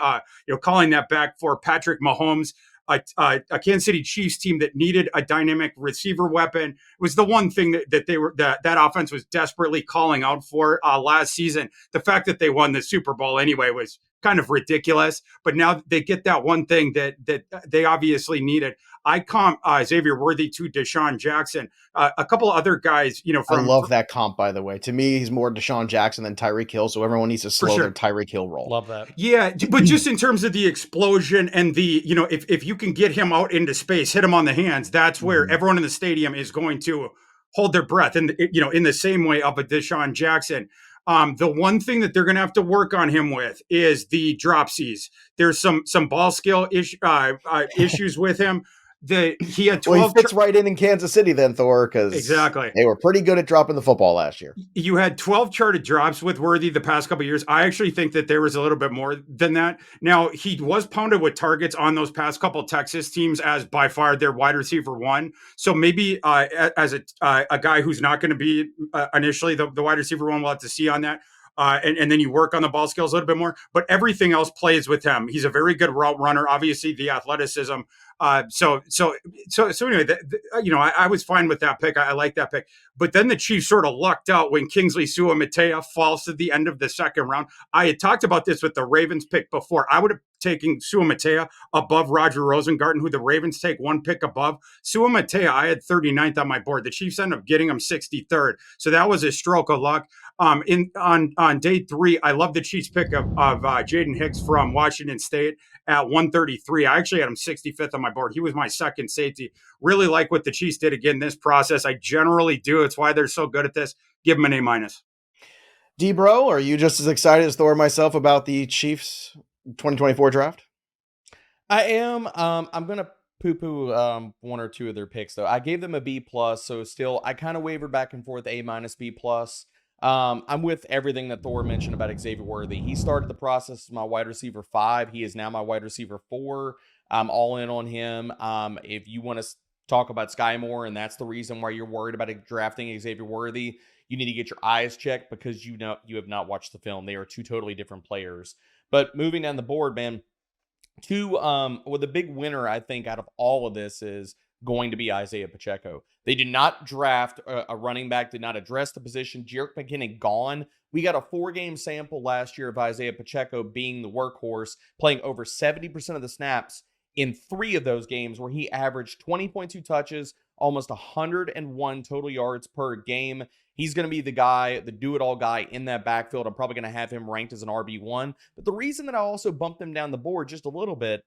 calling that back for Patrick Mahomes. A Kansas City Chiefs team that needed a dynamic receiver weapon. It was the one thing that offense was desperately calling out for last season. The fact that they won the Super Bowl anyway was kind of ridiculous, but now they get that one thing that they obviously needed. I comp Xavier Worthy to Deshaun Jackson. A couple other guys, I love that comp, by the way. To me, he's more Deshaun Jackson than Tyreek Hill, so everyone needs to slow their Tyreek Hill roll. Love that. Yeah, but just in terms of the explosion and the, if you can get him out into space, hit him on the hands, that's where everyone in the stadium is going to hold their breath. And, in the same way of a Deshaun Jackson. The one thing that they're going to have to work on him with is the dropsies. There's some ball skill issues with him. He had 12. Well, he fits right in Kansas City then, Thor, because exactly they were pretty good at dropping the football last year. You had 12 charted drops with Worthy the past couple of years. I actually think that there was a little bit more than that. Now, he was pounded with targets on those past couple of Texas teams as by far their wide receiver one. So maybe as a guy who's not going to be initially the wide receiver one, we'll have to see on that. And then you work on the ball skills a little bit more, but everything else plays with him. He's a very good route runner, obviously the athleticism. So anyway, I was fine with that pick. I like that pick. But then the Chiefs sort of lucked out when Kingsley Suamataia falls to the end of the second round. I had talked about this with the Ravens pick before. I would have taken Suamataia above Roger Rosengarten, who the Ravens take one pick above. Suamataia, I had 39th on my board. The Chiefs ended up getting him 63rd. So that was a stroke of luck. On day 3, I love the Chiefs pick of Jaden Hicks from Washington State at 133. I actually had him 65th on my board. He was my second safety. Really like what the Chiefs did again this process. I generally do. It's why they're so good at this. Give them an A-. D-Bro, are you just as excited as Thor and myself about the Chiefs 2024 draft? I am. I'm going to poo-poo one or two of their picks, though. I gave them a B+, so still, I kind of wavered back and forth, A-, B+. I'm with everything that Thor mentioned about Xavier Worthy. He started the process as my wide receiver 5. He is now my wide receiver 4. I'm all in on him. If you want to talk about Sky Moore, and that's the reason why you're worried about drafting Xavier Worthy, you need to get your eyes checked because you have not watched the film. They are two totally different players. But moving down the board, man, the big winner, I think, out of all of this is going to be Isaiah Pacheco. They did not draft a running back, did not address the position. Jerick McKinnon gone. We got a 4-game sample last year of Isaiah Pacheco being the workhorse, playing over 70% of the snaps in 3 of those games, where he averaged 20.2 touches, almost 101 total yards per game. He's going to be the guy, the do-it-all guy in that backfield. I'm probably going to have him ranked as an RB1. But the reason that I also bumped him down the board just a little bit,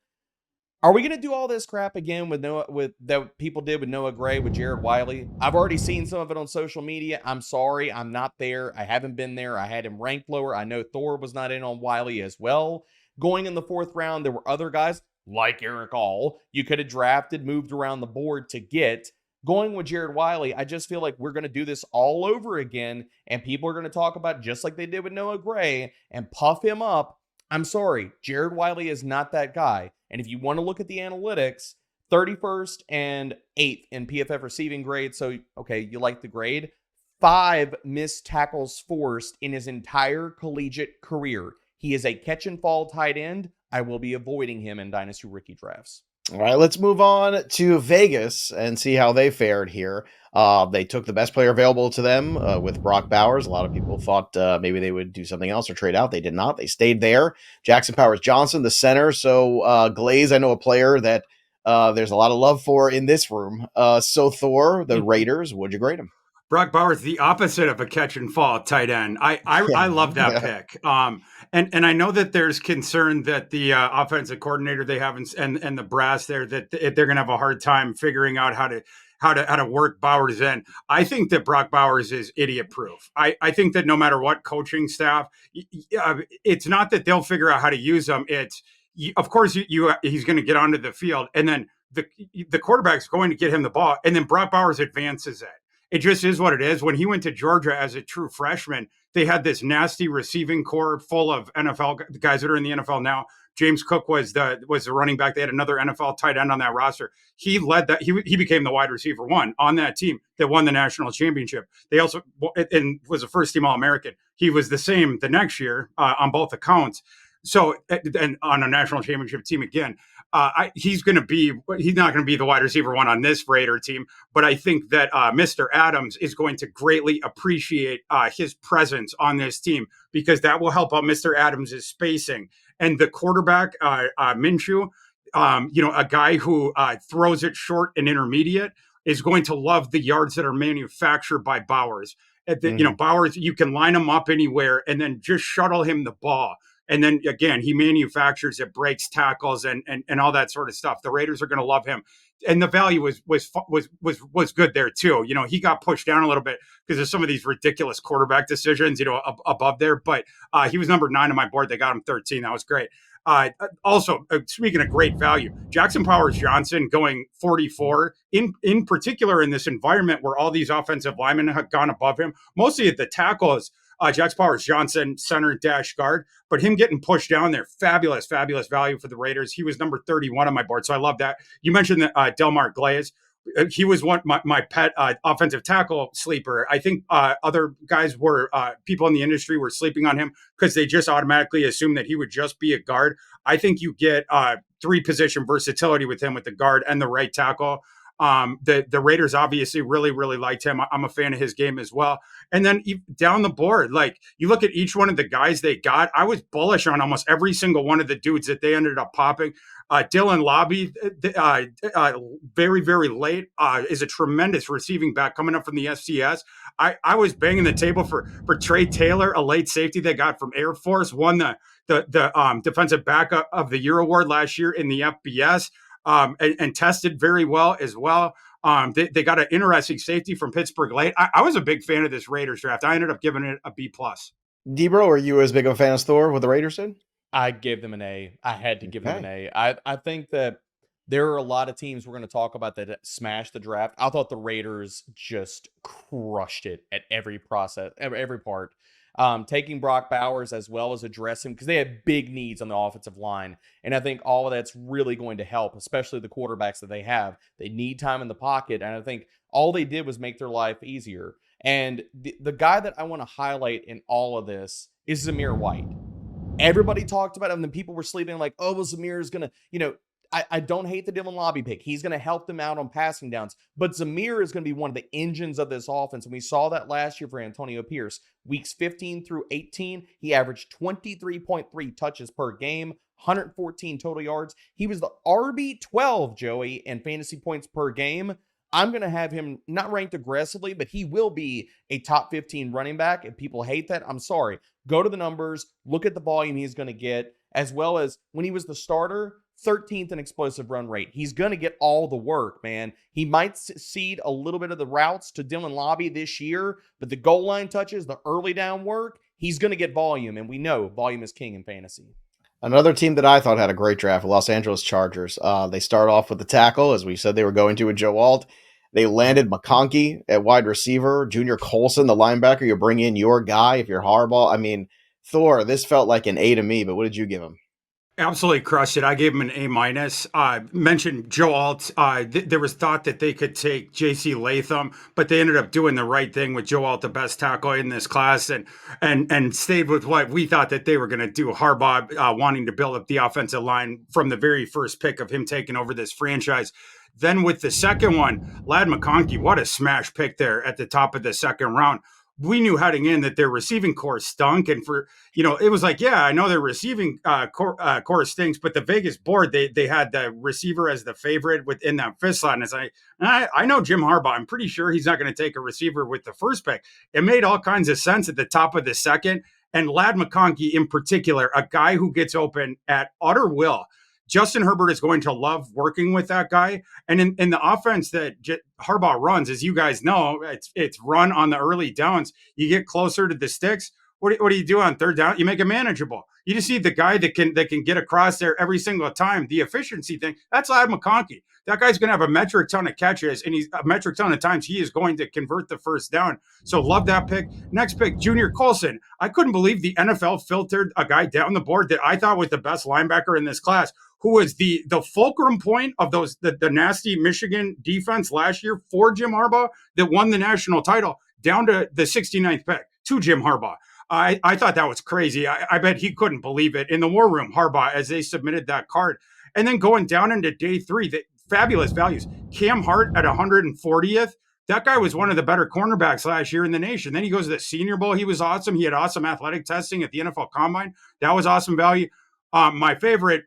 are we going to do all this crap again with that people did with Noah Gray, with Jared Wiley? I've already seen some of it on social media. I'm sorry, I'm not there. I haven't been there. I had him ranked lower. I know Thor was not in on Wiley as well. Going in the 4th round, there were other guys like Erick All you could have drafted, moved around the board to get. Going with Jared Wiley, I just feel like we're going to do this all over again, and people are going to talk about, just like they did with Noah Gray, and puff him up. I'm sorry, Jared Wiley is not that guy. And if you want to look at the analytics, 31st and 8th in PFF receiving grade. So, okay, you like the grade. 5 missed tackles forced in his entire collegiate career. He is a catch and fall tight end. I will be avoiding him in dynasty rookie drafts. All right, let's move on to Vegas and see how they fared here. They took the best player available to them with Brock Bowers. A lot of people thought maybe they would do something else or trade out. They did not. They stayed there. Jackson Powers-Johnson, the center. So Glaze, I know a player that there's a lot of love for in this room. So Thor, the Raiders, would you grade him? Brock Bowers, the opposite of a catch and fall tight end. I love that pick. And I know that there's concern that the offensive coordinator they have and the brass there that they're going to have a hard time figuring out how to work Bowers in. I think that Brock Bowers is idiot proof. I think that no matter what coaching staff, it's not that they'll figure out how to use him. It's of course he's going to get onto the field, and then the quarterback's going to get him the ball, and then Brock Bowers advances it. It just is what it is. When he went to Georgia as a true freshman, they had this nasty receiving core full of NFL guys that are in the NFL now. James Cook was the running back. They had another NFL tight end on that roster. He led that. He became the wide receiver one on that team that won the national championship. They also and was a first team All-American. He was the same the next year on both accounts. So and on a national championship team again. He's not going to be the wide receiver one on this Raider team, but I think that Mr. Adams is going to greatly appreciate his presence on this team because that will help out Mr. Adams' spacing. And the quarterback, Minshew, a guy who throws it short and intermediate, is going to love the yards that are manufactured by Bowers. Bowers, you can line him up anywhere and then just shuttle him the ball. And then again, he manufactures it, breaks tackles, and all that sort of stuff. The Raiders are going to love him, and the value was good there too. He got pushed down a little bit because of some of these ridiculous quarterback decisions, above there. But he was number 9 on my board. They got him 13. That was great. Also, speaking of great value, Jackson Powers-Johnson going 44 in particular in this environment where all these offensive linemen have gone above him, mostly at the tackles. Jackson Powers-Johnson, center dash guard, but him getting pushed down there, fabulous value for the Raiders. He was number 31 on my board, so I love that. You mentioned that Delmar Glaze. He was my pet offensive tackle sleeper. I think other guys people in the industry were sleeping on him because they just automatically assumed that he would just be a guard. I think you get 3 position versatility with him with the guard and the right tackle. The Raiders obviously really, really liked him. I'm a fan of his game as well. And then down the board, like you look at each one of the guys they got, I was bullish on almost every single one of the dudes that they ended up popping. Dylan Lobby, very, very late, is a tremendous receiving back coming up from the FCS. I was banging the table for Trey Taylor, a late safety they got from Air Force, won the defensive back of the year award last year in the FBS. And tested very well as well. They got an interesting safety from Pittsburgh late. I was a big fan of this Raiders draft. I ended up giving it a B+. Debro, are you as big of a fan as Thor with the Raiders did? I gave them an A. I had to give them an A. I think that there are a lot of teams we're going to talk about that smashed the draft. I thought the Raiders just crushed it at every part. Taking Brock Bowers as well as addressing, because they had big needs on the offensive line. And I think all of that's really going to help, especially the quarterbacks that they have. They need time in the pocket. And I think all they did was make their life easier. And the guy that I want to highlight in all of this is Zamir White. Everybody talked about him, and then people were sleeping like, oh, well, Zamir is going to, I don't hate the Dylan Lobby pick. He's going to help them out on passing downs. But Zamir is going to be one of the engines of this offense. And we saw that last year for Antonio Pierce. Weeks 15 through 18, he averaged 23.3 touches per game, 114 total yards. He was the RB12, Joey, in fantasy points per game. I'm going to have him not ranked aggressively, but he will be a top 15 running back. If people hate that, I'm sorry. Go to the numbers, look at the volume he's going to get, as well as when he was the starter, 13th in explosive run rate. He's going to get all the work, man. He might cede a little bit of the routes to Dylan Lobby this year, but the goal line touches, the early down work, he's going to get volume, and we know volume is king in fantasy. Another team that I thought had a great draft, Los Angeles Chargers. They start off with the tackle, as we said they were going to with Joe Alt. They landed McConkey at wide receiver, Junior Colson, the linebacker. You bring in your guy if you're Harbaugh. I mean, Thor, this felt like an A to me, but what did you give him? Absolutely crushed it. I gave him an A minus. Mentioned Joe Alt. There was thought that they could take J.C. Latham, but they ended up doing the right thing with Joe Alt, the best tackle in this class, and stayed with what we thought that they were going to do. Harbaugh wanting to build up the offensive line from the very first pick of him taking over this franchise. Then with the second one, Ladd McConkey, what a smash pick there at the top of the second round. We knew heading in that their receiving core stunk. And it was like, yeah, I know their receiving core stinks, but the Vegas board, they had the receiver as the favorite within that fifth slot. And it's like, I know Jim Harbaugh. I'm pretty sure he's not going to take a receiver with the first pick. It made all kinds of sense at the top of the second. And Ladd McConkey in particular, a guy who gets open at utter will. Justin Herbert is going to love working with that guy. And in the offense that Harbaugh runs, as you guys know, it's run on the early downs. You get closer to the sticks. What do you do on third down? You make it manageable. You just need the guy that can get across there every single time. The efficiency thing, that's Ladd McConkey. That guy's going to have a metric ton of catches, and he's a metric ton of times he is going to convert the first down. So love that pick. Next pick, Junior Colson. I couldn't believe the NFL filtered a guy down the board that I thought was the best linebacker in this class, who was the fulcrum point of the nasty Michigan defense last year for Jim Harbaugh that won the national title, down to the 69th pick to Jim Harbaugh. I thought that was crazy. I bet he couldn't believe it in the war room, Harbaugh, as they submitted that card. And then going down into day three, the fabulous values. Cam Hart at 140th. That guy was one of the better cornerbacks last year in the nation. Then he goes to the Senior Bowl. He was awesome. He had awesome athletic testing at the NFL Combine. That was awesome value. My favorite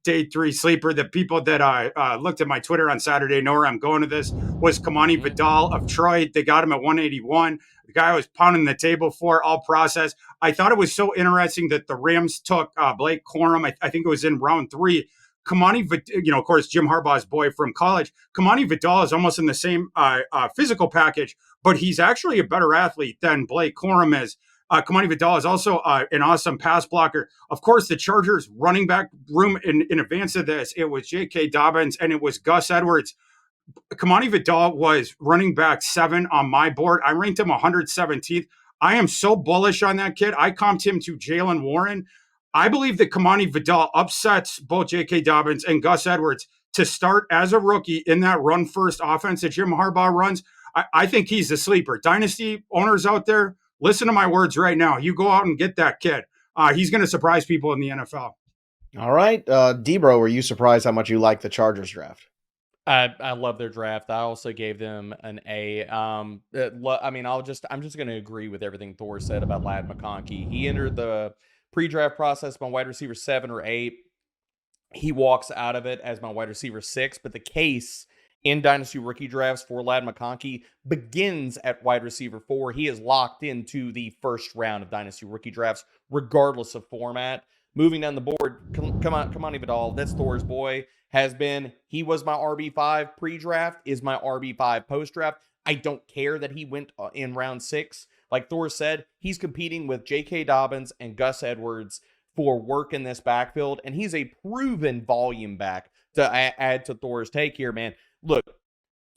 day three sleeper, the people that looked at my Twitter on Saturday know where I'm going to this, was Kimani Vidal of Troy. They got him at 181. The guy I was pounding the table for, all process. I thought it was so interesting that the Rams took Blake Corum. I think it was in round 3. Kimani, of course, Jim Harbaugh's boy from college. Kimani Vidal is almost in the same physical package, but he's actually a better athlete than Blake Corum is. Kimani Vidal is also an awesome pass blocker. Of course, the Chargers running back room in advance of this, it was J.K. Dobbins and it was Gus Edwards. Kimani Vidal was running back 7 on my board. I ranked him 117th. I am so bullish on that kid. I comped him to Jaylen Warren. I believe that Kimani Vidal upsets both J.K. Dobbins and Gus Edwards to start as a rookie in that run-first offense that Jim Harbaugh runs. I think he's the sleeper. Dynasty owners out there, listen to my words right now. You go out and get that kid. He's going to surprise people in the NFL. All right. Debro, were you surprised how much you like the Chargers draft? I love their draft. I also gave them an A. I'm just going to agree with everything Thor said about Ladd McConkey. He entered the pre-draft process my wide receiver 7 or 8. He walks out of it as my wide receiver 6, but the case in dynasty rookie drafts for Ladd McConkey begins at wide receiver 4. He is locked into the first round of dynasty rookie drafts, regardless of format. Moving down the board, Kimani Vidal, that's Thor's boy, he was my RB5 pre-draft, is my RB5 post-draft. I don't care that he went in round 6. Like Thor said, he's competing with J.K. Dobbins and Gus Edwards for work in this backfield, and he's a proven volume back to add to Thor's take here, man. Look,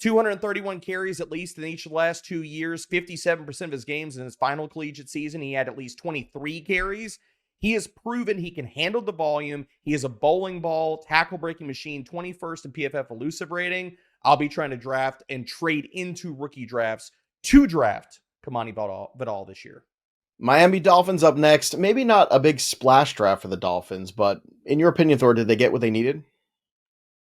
231 carries at least in each of the last 2 years, 57% of his games in his final collegiate season, he had at least 23 carries. He has proven he can handle the volume. He is a bowling ball, tackle-breaking machine, 21st in PFF elusive rating. I'll be trying to draft and trade into rookie drafts to draft Kimani Vidal this year. Miami Dolphins up next. Maybe not a big splash draft for the Dolphins, but in your opinion, Thor, did they get what they needed?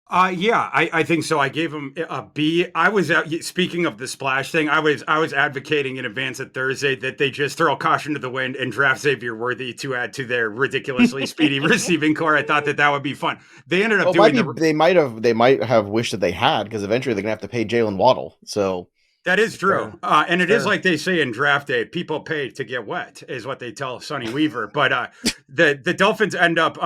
Yeah, I think so. I gave him a B. I was speaking of the splash thing. I was advocating in advance of Thursday that they just throw caution to the wind and draft Xavier Worthy to add to their ridiculously speedy receiving core. I thought that would be fun. They ended up doing. They might have wished that they had, because eventually they're gonna have to pay Jalen Waddle. So. That is true. And it is like they say in draft day, people pay to get wet, is what they tell Sonny Weaver. But the Dolphins end up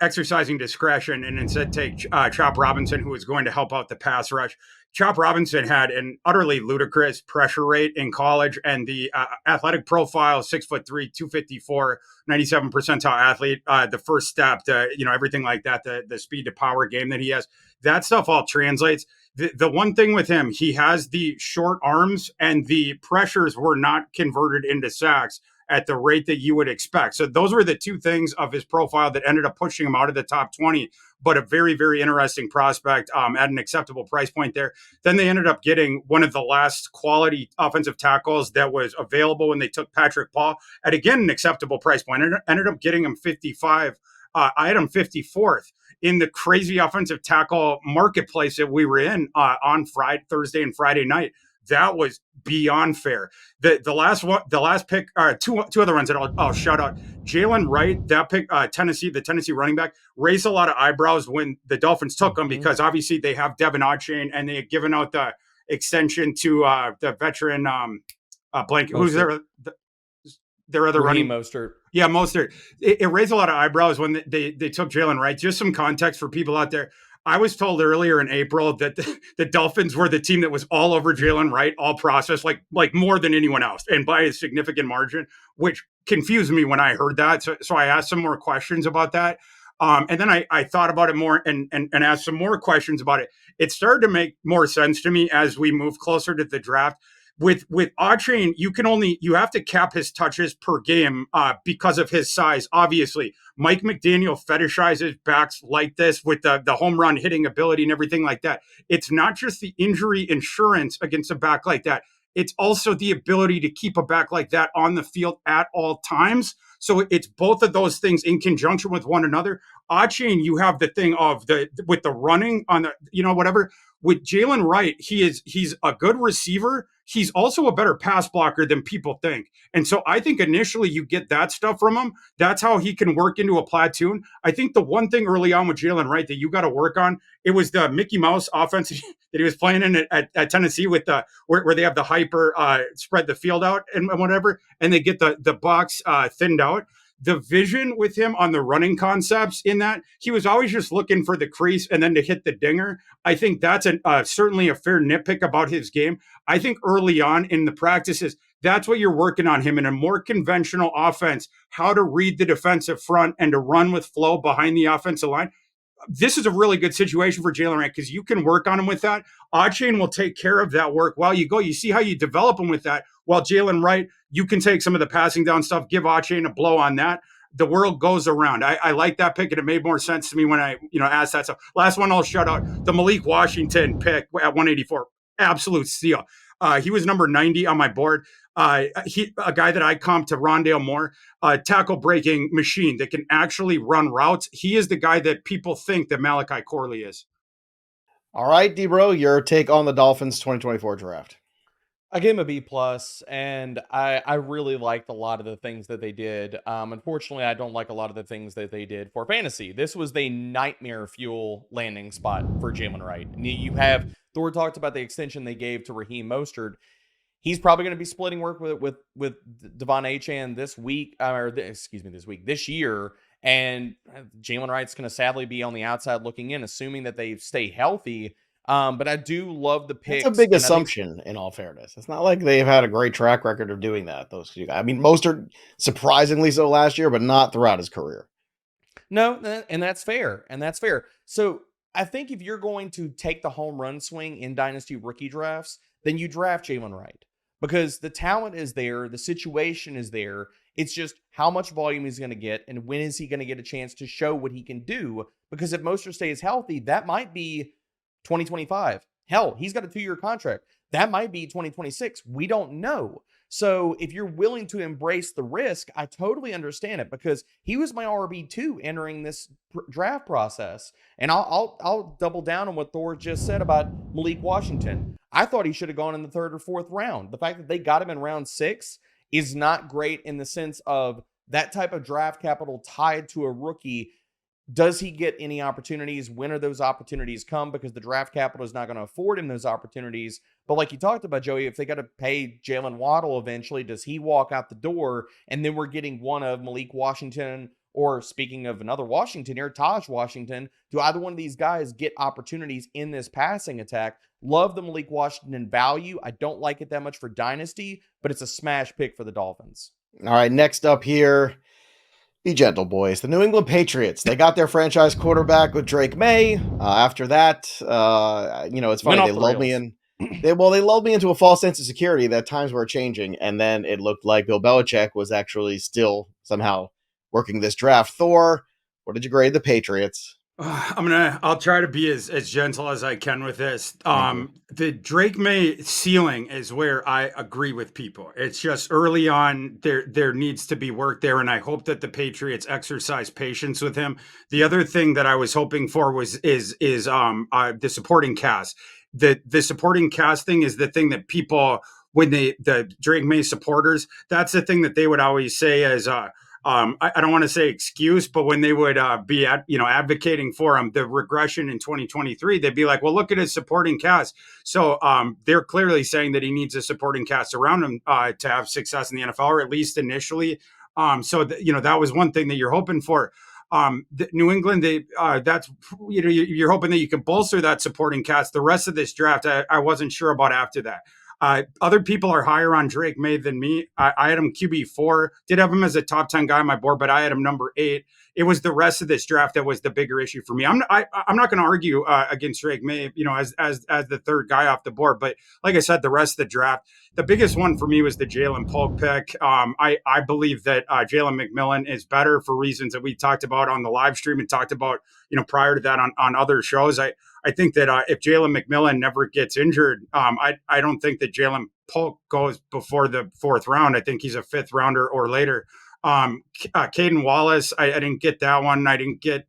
exercising discretion and instead take Chop Robinson, who is going to help out the pass rush. Chop Robinson had an utterly ludicrous pressure rate in college, and the athletic profile, 6'3", 254, 97 percentile athlete, the first step, everything like that, the speed to power game that he has, that stuff all translates. The one thing with him, he has the short arms, and the pressures were not converted into sacks at the rate that you would expect. So those were the two things of his profile that ended up pushing him out of the top 20, but a very, very interesting prospect at an acceptable price point there. Then they ended up getting one of the last quality offensive tackles that was available when they took Patrick Paul at, again, an acceptable price point. Ended up getting him 55. I had him 54th in the crazy offensive tackle marketplace that we were in on Thursday and Friday night. That was beyond fair. The last pick, two other ones that I'll shout out. Jaylen Wright, that pick, the Tennessee running back, raised a lot of eyebrows when the Dolphins took him because obviously they have Devontez Walker and they had given out the extension to the veteran blank. Who's their other running Mostert. Yeah, Mostert. It raised a lot of eyebrows when they took Jaylen Wright. Just some context for people out there. I was told earlier in April that the Dolphins were the team that was all over Jaylen Wright, all process, like more than anyone else, and by a significant margin, which confused me when I heard that. So I asked some more questions about that. And then I thought about it more and asked some more questions about it. It started to make more sense to me as we move closer to the draft. With Audric, you have to cap his touches per game because of his size. Obviously, Mike McDaniel fetishizes backs like this with the home run hitting ability and everything like that. It's not just the injury insurance against a back like that. It's also the ability to keep a back like that on the field at all times. So it's both of those things in conjunction with one another. Audric, you have the thing of with the running on the whatever. With Jaylen Wright, he's a good receiver. He's also a better pass blocker than people think. And so I think initially you get that stuff from him. That's how he can work into a platoon. I think the one thing early on with Jaylen Wright that you got to work on, it was the Mickey Mouse offense that he was playing in at Tennessee with where they have the hyper spread the field out and whatever, and they get the box thinned out. The vision with him on the running concepts in that he was always just looking for the crease and then to hit the dinger. I think that's certainly a fair nitpick about his game. I think early on in the practices, that's what you're working on him in a more conventional offense, how to read the defensive front and to run with flow behind the offensive line. This is a really good situation for Jaylen Wright because you can work on him with that. Audric will take care of that work while you go. You see how you develop him with that. While Jaylen Wright, you can take some of the passing down stuff, give Audric a blow on that. The world goes around. I like that pick, and it made more sense to me when I asked that stuff. Last one I'll shout out, the Malik Washington pick at 184. Absolute steal. He was number 90 on my board. A guy that I comped to Rondale Moore, tackle breaking machine that can actually run routes. He is the guy that people think that Malachi Corley is. All right, D-Bro, your take on the Dolphins 2024 draft. I gave him a B+, and I really liked a lot of the things that they did. Unfortunately, I don't like a lot of the things that they did for fantasy. This was the nightmare fuel landing spot for Jaylen Wright. And you have, Thor talked about the extension they gave to Raheem Mostert. He's probably going to be splitting work with Devon Achane this year. And Jaylen Wright's going to sadly be on the outside looking in, assuming that they stay healthy. But I do love the picks. It's a big assumption, in all fairness. It's not like they've had a great track record of doing that. Those two guys. I mean, Mostert surprisingly so last year, but not throughout his career. No, and that's fair. So I think if you're going to take the home run swing in dynasty rookie drafts, then you draft Jaylen Wright because the talent is there, the situation is there. It's just how much volume he's going to get and when is he going to get a chance to show what he can do? Because if Mostert stays healthy, that might be 2025. Hell, he's got a 2-year contract. That might be 2026. We don't know. So if you're willing to embrace the risk, I totally understand it because he was my RB2 entering this draft process. And I'll double down on what Thor just said about Malik Washington. I thought he should have gone in the 3rd or 4th round. The fact that they got him in round 6 is not great in the sense of that type of draft capital tied to a rookie. Does he get any opportunities? When are those opportunities come? Because the draft capital is not going to afford him those opportunities. But like you talked about, Joey, if they got to pay Jalen Waddle eventually, does he walk out the door? And then we're getting one of Malik Washington, or speaking of another Washington here, Taj Washington. Do either one of these guys get opportunities in this passing attack? Love the Malik Washington value. I don't like it that much for Dynasty, but it's a smash pick for the Dolphins. All right, next up here. Be gentle, boys. The New England Patriots. They got their franchise quarterback with Drake May. After that, it's funny. They lulled me in. They lulled me into a false sense of security that times were changing, and then it looked like Bill Belichick was actually still somehow working this draft. Thor, what did you grade the Patriots? I'll try to be as gentle as I can with this. The Drake May ceiling is where I agree with people. It's just early on there needs to be work there, and I hope that the Patriots exercise patience with him. The other thing that I was hoping for was the supporting cast. The supporting cast thing is the thing that people, when the Drake May supporters, that's the thing that they would always say as I don't want to say excuse, but when they would be advocating for him, the regression in 2023, they'd be like, well, look at his supporting cast. So they're clearly saying that he needs a supporting cast around him to have success in the NFL, or at least initially. That was one thing that you're hoping for. New England, you're hoping that you can bolster that supporting cast. The rest of this draft, I wasn't sure about after that. Other people are higher on Drake May than me. I had him QB4, did have him as a top 10 guy on my board, but I had him number 8. It was the rest of this draft that was the bigger issue for me. I'm not going to argue against Drake May, as the third guy off the board. But like I said, the rest of the draft, the biggest one for me was the Jalen Polk pick. I believe that Jalen McMillan is better for reasons that we talked about on the live stream and talked about, prior to that on other shows. I think that if Jalen McMillan never gets injured, I don't think that Jalen Polk goes before the 4th round. I think he's a 5th rounder or later. Caden Wallace, I didn't get that one. I didn't get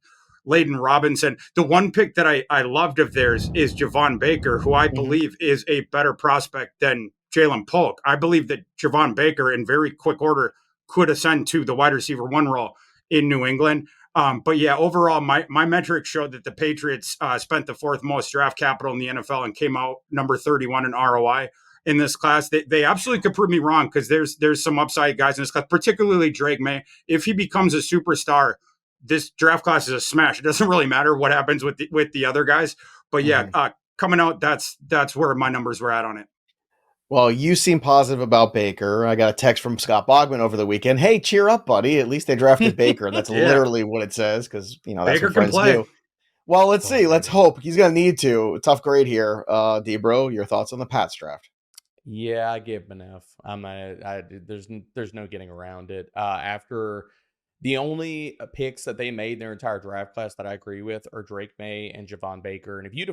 Layden Robinson. The one pick that I loved of theirs is Javon Baker, who I believe is a better prospect than Jalen Polk. I believe that Javon Baker, in very quick order, could ascend to the wide receiver 1 role in New England. But yeah, overall, my metrics showed that the Patriots spent the 4th most draft capital in the NFL and came out number 31 in ROI in this class. They absolutely could prove me wrong, because there's some upside guys in this class, particularly Drake May. If he becomes a superstar, this draft class is a smash. It doesn't really matter what happens with the other guys. But yeah, coming out, that's where my numbers were at on it. Well, you seem positive about Baker. I got a text from Scott Bogman over the weekend. Hey, cheer up, buddy. At least they drafted Baker. That's literally what it says, because, that's Baker what friends do. Well, let's see. Let's hope. He's going to need to. Tough grade here. Debro, your thoughts on the Pats draft? Yeah, I gave him an F. There's no getting around it. After the only picks that they made in their entire draft class that I agree with are Drake May and Javon Baker. And if you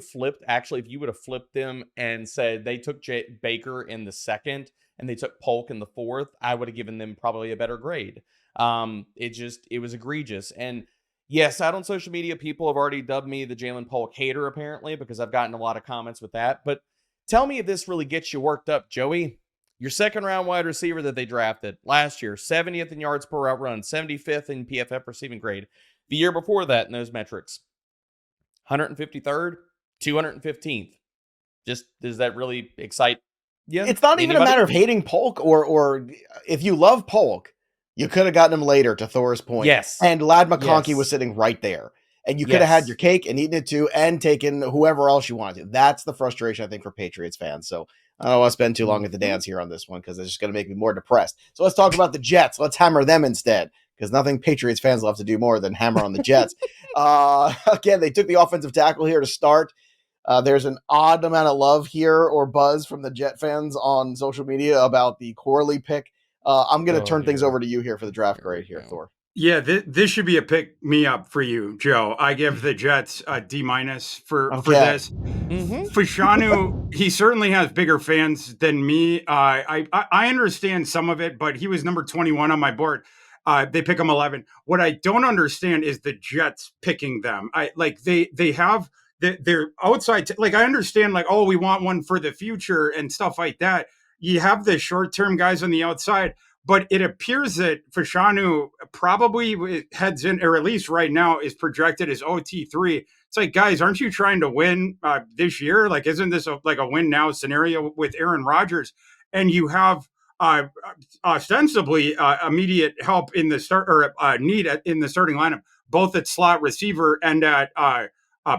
would have flipped them and said they took Baker in the 2nd and they took Polk in the 4th, I would have given them probably a better grade. It was egregious. And yes, out on social media, people have already dubbed me the Jalen Polk hater, apparently, because I've gotten a lot of comments with that. But tell me if this really gets you worked up, Joey. Your 2nd round wide receiver that they drafted last year, 70th in yards per route run, 75th in PFF receiving grade. The year before that in those metrics, 153rd, 215th. Just, does that really excite you? It's not even a matter of hating Polk, or if you love Polk, you could have gotten him later, to Thor's point. Yes. And Ladd McConkey was sitting right there. And you could have had your cake and eaten it too, and taken whoever else you wanted to. That's the frustration, I think, for Patriots fans. So I don't want to spend too long at the dance here on this one, because it's just going to make me more depressed. So let's talk about the Jets. Let's hammer them instead, because nothing Patriots fans love to do more than hammer on the Jets. Again, they took the offensive tackle here to start. There's an odd amount of love here, or buzz, from the Jet fans on social media about the Corley pick. I'm going to turn things over to you here for the draft grade here, Thor. Yeah, this should be a pick me up for you, Joe. I give the Jets a D- for this. Fashanu, he certainly has bigger fans than me. I understand some of it, but he was number 21 on my board. They pick him 11. What I don't understand is the Jets picking them. They have their outside. I understand, oh, we want one for the future and stuff like that. You have the short-term guys on the outside. But it appears that Fashanu probably heads in, or at least right now is projected as OT3. It's like, guys, aren't you trying to win this year? Isn't this a win now scenario with Aaron Rodgers? And you have ostensibly immediate help in the start, or need in the starting lineup, both at slot receiver and at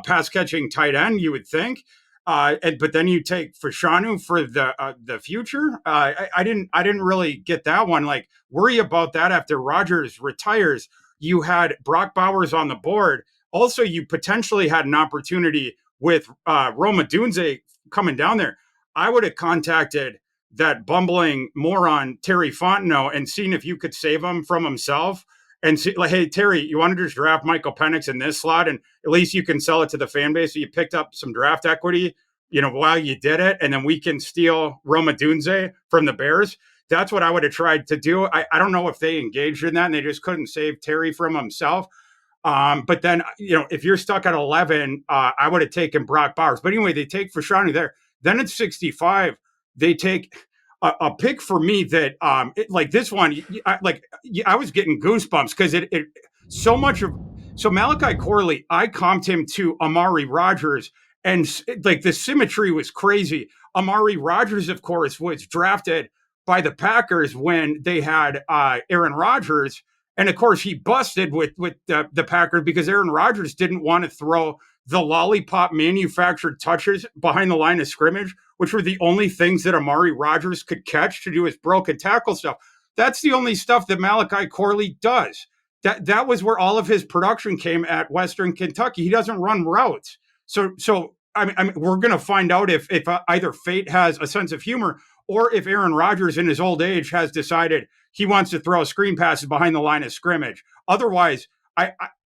pass catching tight end, you would think. But then you take Fashanu for the future. I didn't really get that one. Worry about that after Rodgers retires. You had Brock Bowers on the board. Also, you potentially had an opportunity with Roma Dunze coming down there. I would have contacted that bumbling moron Terry Fontenot and seen if you could save him from himself and see, like, hey, Terry, you want to just draft Michael Penix in this slot, and at least you can sell it to the fan base. So you picked up some draft equity, while you did it, and then we can steal Roma Dunze from the Bears. That's what I would have tried to do. I don't know if they engaged in that and they just couldn't save Terry from himself. But then, if you're stuck at 11, I would have taken Brock Bowers. But anyway, they take Fashanu there. Then at 65, they take a pick for me that, like this one, I was getting goosebumps because so Malachi Corley, I comped him to Amari Rodgers, and like the symmetry was crazy. Amari Rodgers, of course, was drafted by the Packers when they had Aaron Rodgers. And of course, he busted with the Packers because Aaron Rodgers didn't want to throw the lollipop manufactured touches behind the line of scrimmage, which were the only things that Amari Rodgers could catch to do his broken tackle stuff. That's the only stuff that Malachi Corley does. That was where all of his production came at Western Kentucky. He doesn't run routes. So I mean, we're going to find out if either fate has a sense of humor or if Aaron Rodgers in his old age has decided he wants to throw screen passes behind the line of scrimmage. Otherwise,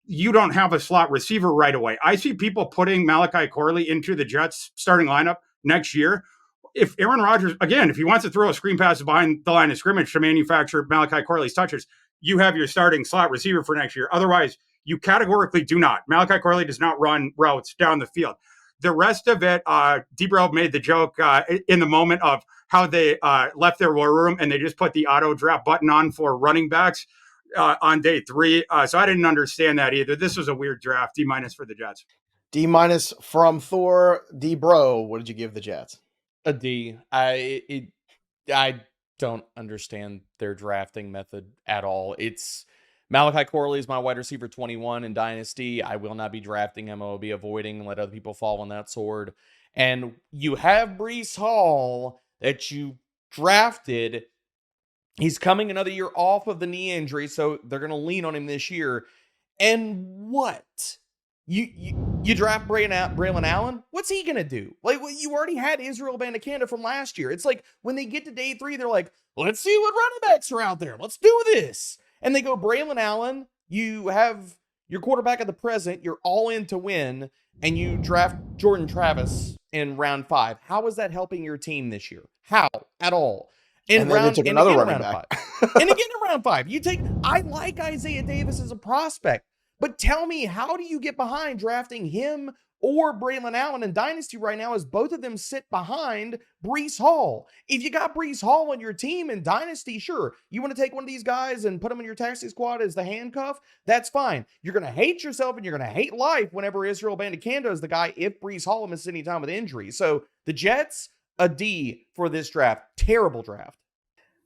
you don't have a slot receiver right away. I see people putting Malachi Corley into the Jets starting lineup next year. If Aaron Rodgers, again, if he wants to throw a screen pass behind the line of scrimmage to manufacture Malachi Corley's touches, you have your starting slot receiver for next year. Otherwise, you categorically do not. Malachi Corley does not run routes down the field. The rest of it, D-Bro made the joke in the moment of how they left their war room and they just put the auto draft button on for running backs on day 3. So I didn't understand that either. This was a weird draft. D- for the Jets. D- from Thor. D-Bro, what did you give the Jets? A D. I don't understand their drafting method at all. It's Malachi Corley is my wide receiver 21 in Dynasty. I will not be drafting him. I will be avoiding and let other people fall on that sword. And you have Breece Hall that you drafted. He's coming another year off of the knee injury, so they're going to lean on him this year. And what? You draft Braelon Allen? What's he going to do? Like, well, you already had Israel Bandicanda from last year. It's like when they get to day 3, they're like, let's see what running backs are out there. Let's do this. And they go Braelon Allen. You have your quarterback of the present. You're all in to win. And you draft Jordan Travis in round 5. How is that helping your team this year? How? At all. And then they took another running back. And again in round 5. I like Isaiah Davis as a prospect. But tell me, how do you get behind drafting him or Braelon Allen in Dynasty right now as both of them sit behind Breece Hall? If you got Breece Hall on your team in Dynasty, sure. You want to take one of these guys and put him in your taxi squad as the handcuff? That's fine. You're going to hate yourself and you're going to hate life whenever Israel Bandicanda is the guy if Breece Hall misses any time with injury. So the Jets, a D for this draft. Terrible draft.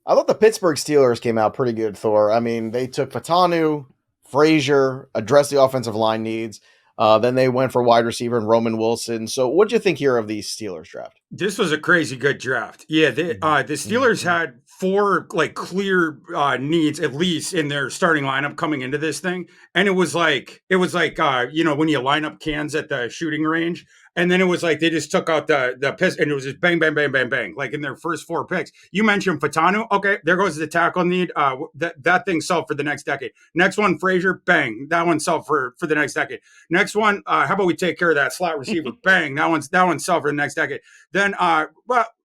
I thought the Pittsburgh Steelers came out pretty good, Thor. I mean, they took Fatanu, Frazier, addressed the offensive line needs. Then they went for wide receiver and Roman Wilson. So what do you think here of the Steelers draft? This was a crazy good draft. Yeah, the Steelers had 4 clear needs at least in their starting lineup coming into this thing, and it was like when you line up cans at the shooting range, and then it was like they just took out the piss, and it was just bang, bang, bang, bang, bang, like in their first 4 picks. You mentioned Fatanu, okay, there goes the tackle need. That thing sold for the next decade. Next one, Frazier, bang, that one sold for the next decade. Next one, how about we take care of that slot receiver? Bang, that one's sold for the next decade. Then,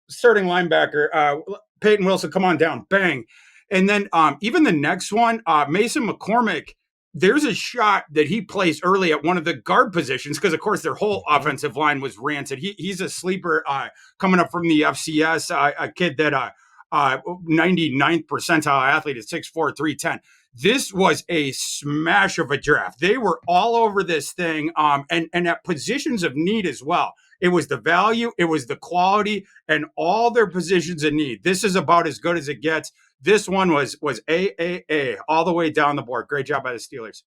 starting linebacker, Peyton Wilson, come on down, bang. And then even the next one, Mason McCormick, there's a shot that he plays early at one of the guard positions because, of course, their whole offensive line was rancid. He's a sleeper coming up from the FCS, a kid that 99th percentile athlete at 6'4", 310. This was a smash of a draft. They were all over this thing, and at positions of need as well. It was the value, it was the quality, and all their positions of need. This is about as good as it gets. This one was AAA all the way down the board. Great job by the Steelers.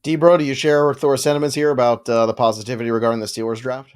D-Bro, do you share Thor's sentiments here about the positivity regarding the Steelers draft?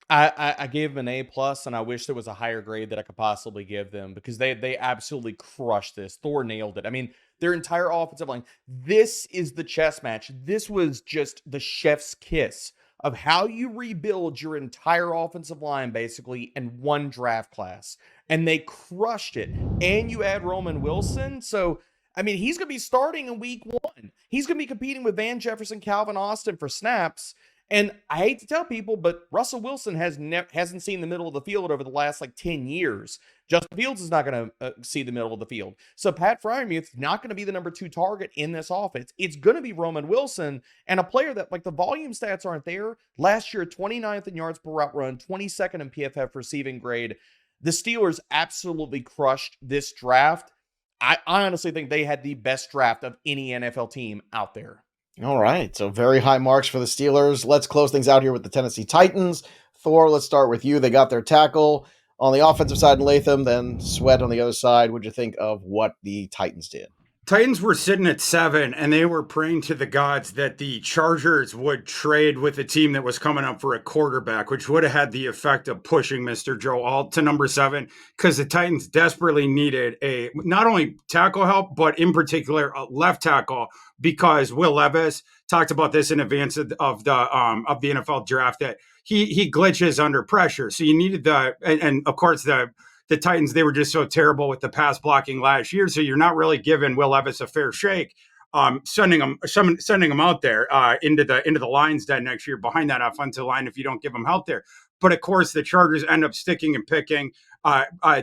I gave them an A+, and I wish there was a higher grade that I could possibly give them because they absolutely crushed this. Thor nailed it. I mean, their entire offensive line. This is the chess match. This was just the chef's kiss of how you rebuild your entire offensive line basically in one draft class. And they crushed it. And you add Roman Wilson. So, I mean, he's going to be starting in week 1. He's going to be competing with Van Jefferson, Calvin Austin for snaps. And I hate to tell people, but Russell Wilson hasn't seen the middle of the field over the last 10 years. Justin Fields is not going to see the middle of the field. So Pat Freiermuth's not going to be the number 2 target in this offense. It's going to be Roman Wilson, and a player that, the volume stats aren't there. Last year, 29th in yards per route run, 22nd in PFF receiving grade. The Steelers absolutely crushed this draft. I honestly think they had the best draft of any NFL team out there. All right, so very high marks for the Steelers. Let's close things out here with the Tennessee Titans. Thor, let's start with you. They got their tackle on the offensive side in Latham, then Sweat on the other side. What'd you think of what the Titans did? Titans were sitting at 7, and they were praying to the gods that the Chargers would trade with a team that was coming up for a quarterback, which would have had the effect of pushing Mr. Joe Alt to number 7, because the Titans desperately needed a not only tackle help, but in particular a left tackle, because Will Levis talked about this in advance of the NFL draft, that he glitches under pressure. So you needed and of course the Titans, they were just so terrible with the pass blocking last year. So you're not really giving Will Levis a fair shake, sending him out there into the Lions den next year behind that offensive line if you don't give him help there. But of course, the Chargers end up sticking and picking.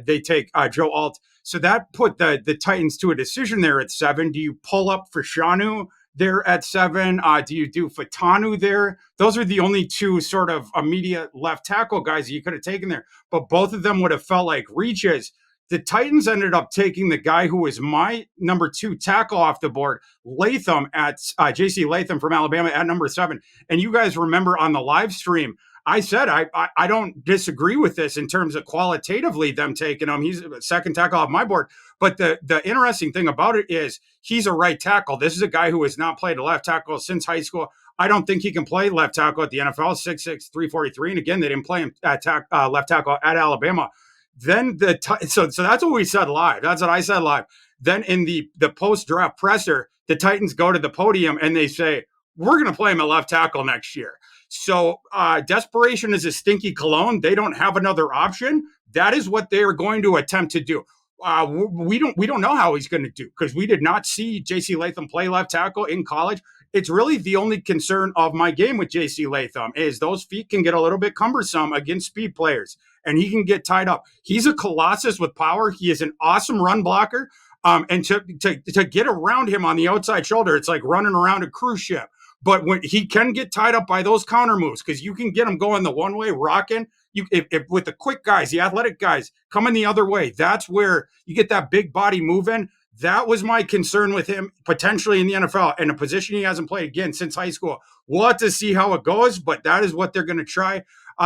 They take Joe Alt. So that put the Titans to a decision there at 7. Do you pull up for Shanu there at 7? Do you do Fatanu there? Those are the only 2 sort of immediate left tackle guys you could have taken there, but both of them would have felt like reaches. The Titans ended up taking the guy who was my number 2 tackle off the board, Latham at JC Latham from Alabama at number 7. And you guys remember on the live stream, I said I don't disagree with this in terms of qualitatively them taking him. He's a second tackle off my board. But the interesting thing about it is he's a right tackle. This is a guy who has not played a left tackle since high school. I don't think he can play left tackle at the NFL, 6'6", 343. And again, they didn't play him at left tackle at Alabama. Then so that's what we said live. That's what I said live. Then in the post-draft presser, the Titans go to the podium and they say, we're going to play him at left tackle next year. So desperation is a stinky cologne. They don't have another option. That is what they are going to attempt to do. We don't know how he's going to do, because we did not see JC Latham play left tackle in college. It's really the only concern of my game with JC Latham is those feet can get a little bit cumbersome against speed players, and he can get tied up. He's a colossus with power. He is an awesome run blocker. And to get around him on the outside shoulder, it's like running around a cruise ship. But when he can get tied up by those counter moves, because you can get him going the one way, rocking. If with the quick guys, the athletic guys coming the other way, that's where you get that big body moving. That was my concern with him potentially in the NFL, and a position he hasn't played again since high school. We'll have to see how it goes, but that is what they're going to try.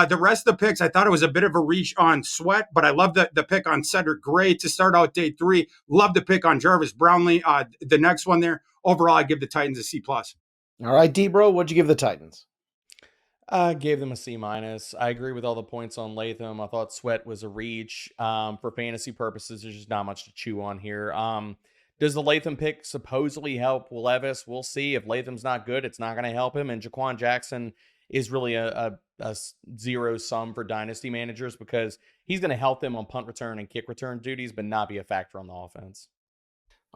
The rest of the picks, I thought it was a bit of a reach on Sweat, but I love the pick on Cedric Gray to start out day 3. Love the pick on Jarvis Brownlee. The next one there, overall, I give the Titans a C+. All right, D-Bro, what'd you give the Titans? I gave them a C-. I agree with all the points on Latham. I thought Sweat was a reach. For fantasy purposes, there's just not much to chew on here. Does the Latham pick supposedly help Levis? We'll see. If Latham's not good, it's not going to help him. And Jaquan Jackson is really a zero sum for dynasty managers, because he's going to help them on punt return and kick return duties, but not be a factor on the offense.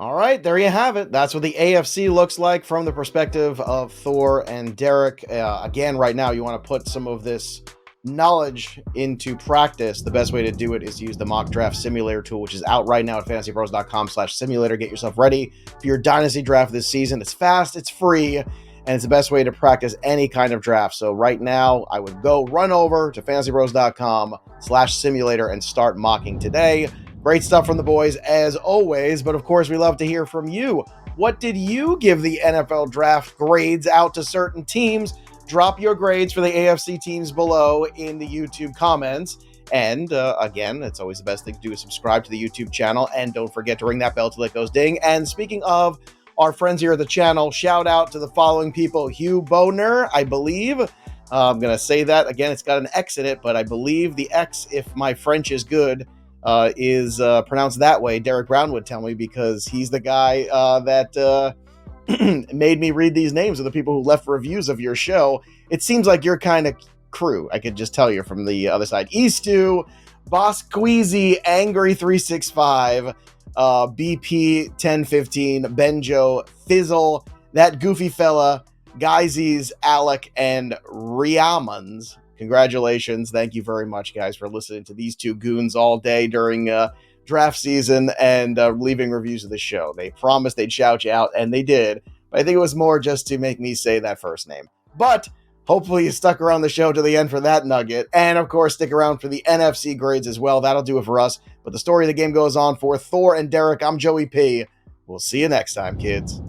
All right, there you have it. That's what the AFC looks like from the perspective of Thor and Derek. Again, right now, you want to put some of this knowledge into practice. The best way to do it is to use the mock draft simulator tool, which is out right now at fantasypros.com/simulator. Get yourself ready for your dynasty draft this season. It's fast, it's free, and it's the best way to practice any kind of draft. So right now, I would go run over to fantasypros.com/simulator and start mocking today. Great stuff from the boys as always, but of course we love to hear from you. What did you give the NFL draft grades out to certain teams? Drop your grades for the AFC teams below in the YouTube comments. And again, it's always the best thing to do is subscribe to the YouTube channel, and don't forget to ring that bell till it goes ding. And speaking of our friends here at the channel, shout out to the following people: Hugh Boner, I believe. I'm going to say that again, it's got an X in it, but I believe the X, if my French is good, is pronounced that way. Derek Brown would tell me, because he's the guy that made me read these names of the people who left reviews of your show. It seems like your kind of crew. I could just tell you from the other side. Eastu, Boss Queasy, Angry 365, BP 1015, Benjo, Fizzle, That Goofy Fella, Guysies, Alec, and Riamans. Congratulations. Thank you very much, guys, for listening to these two goons all day during draft season and leaving reviews of the show. They promised they'd shout you out, and they did. But I think it was more just to make me say that first name. But hopefully you stuck around the show to the end for that nugget. And, of course, stick around for the NFC grades as well. That'll do it for us. But the story of the game goes on for Thor and Derek. I'm Joey P. We'll see you next time, kids.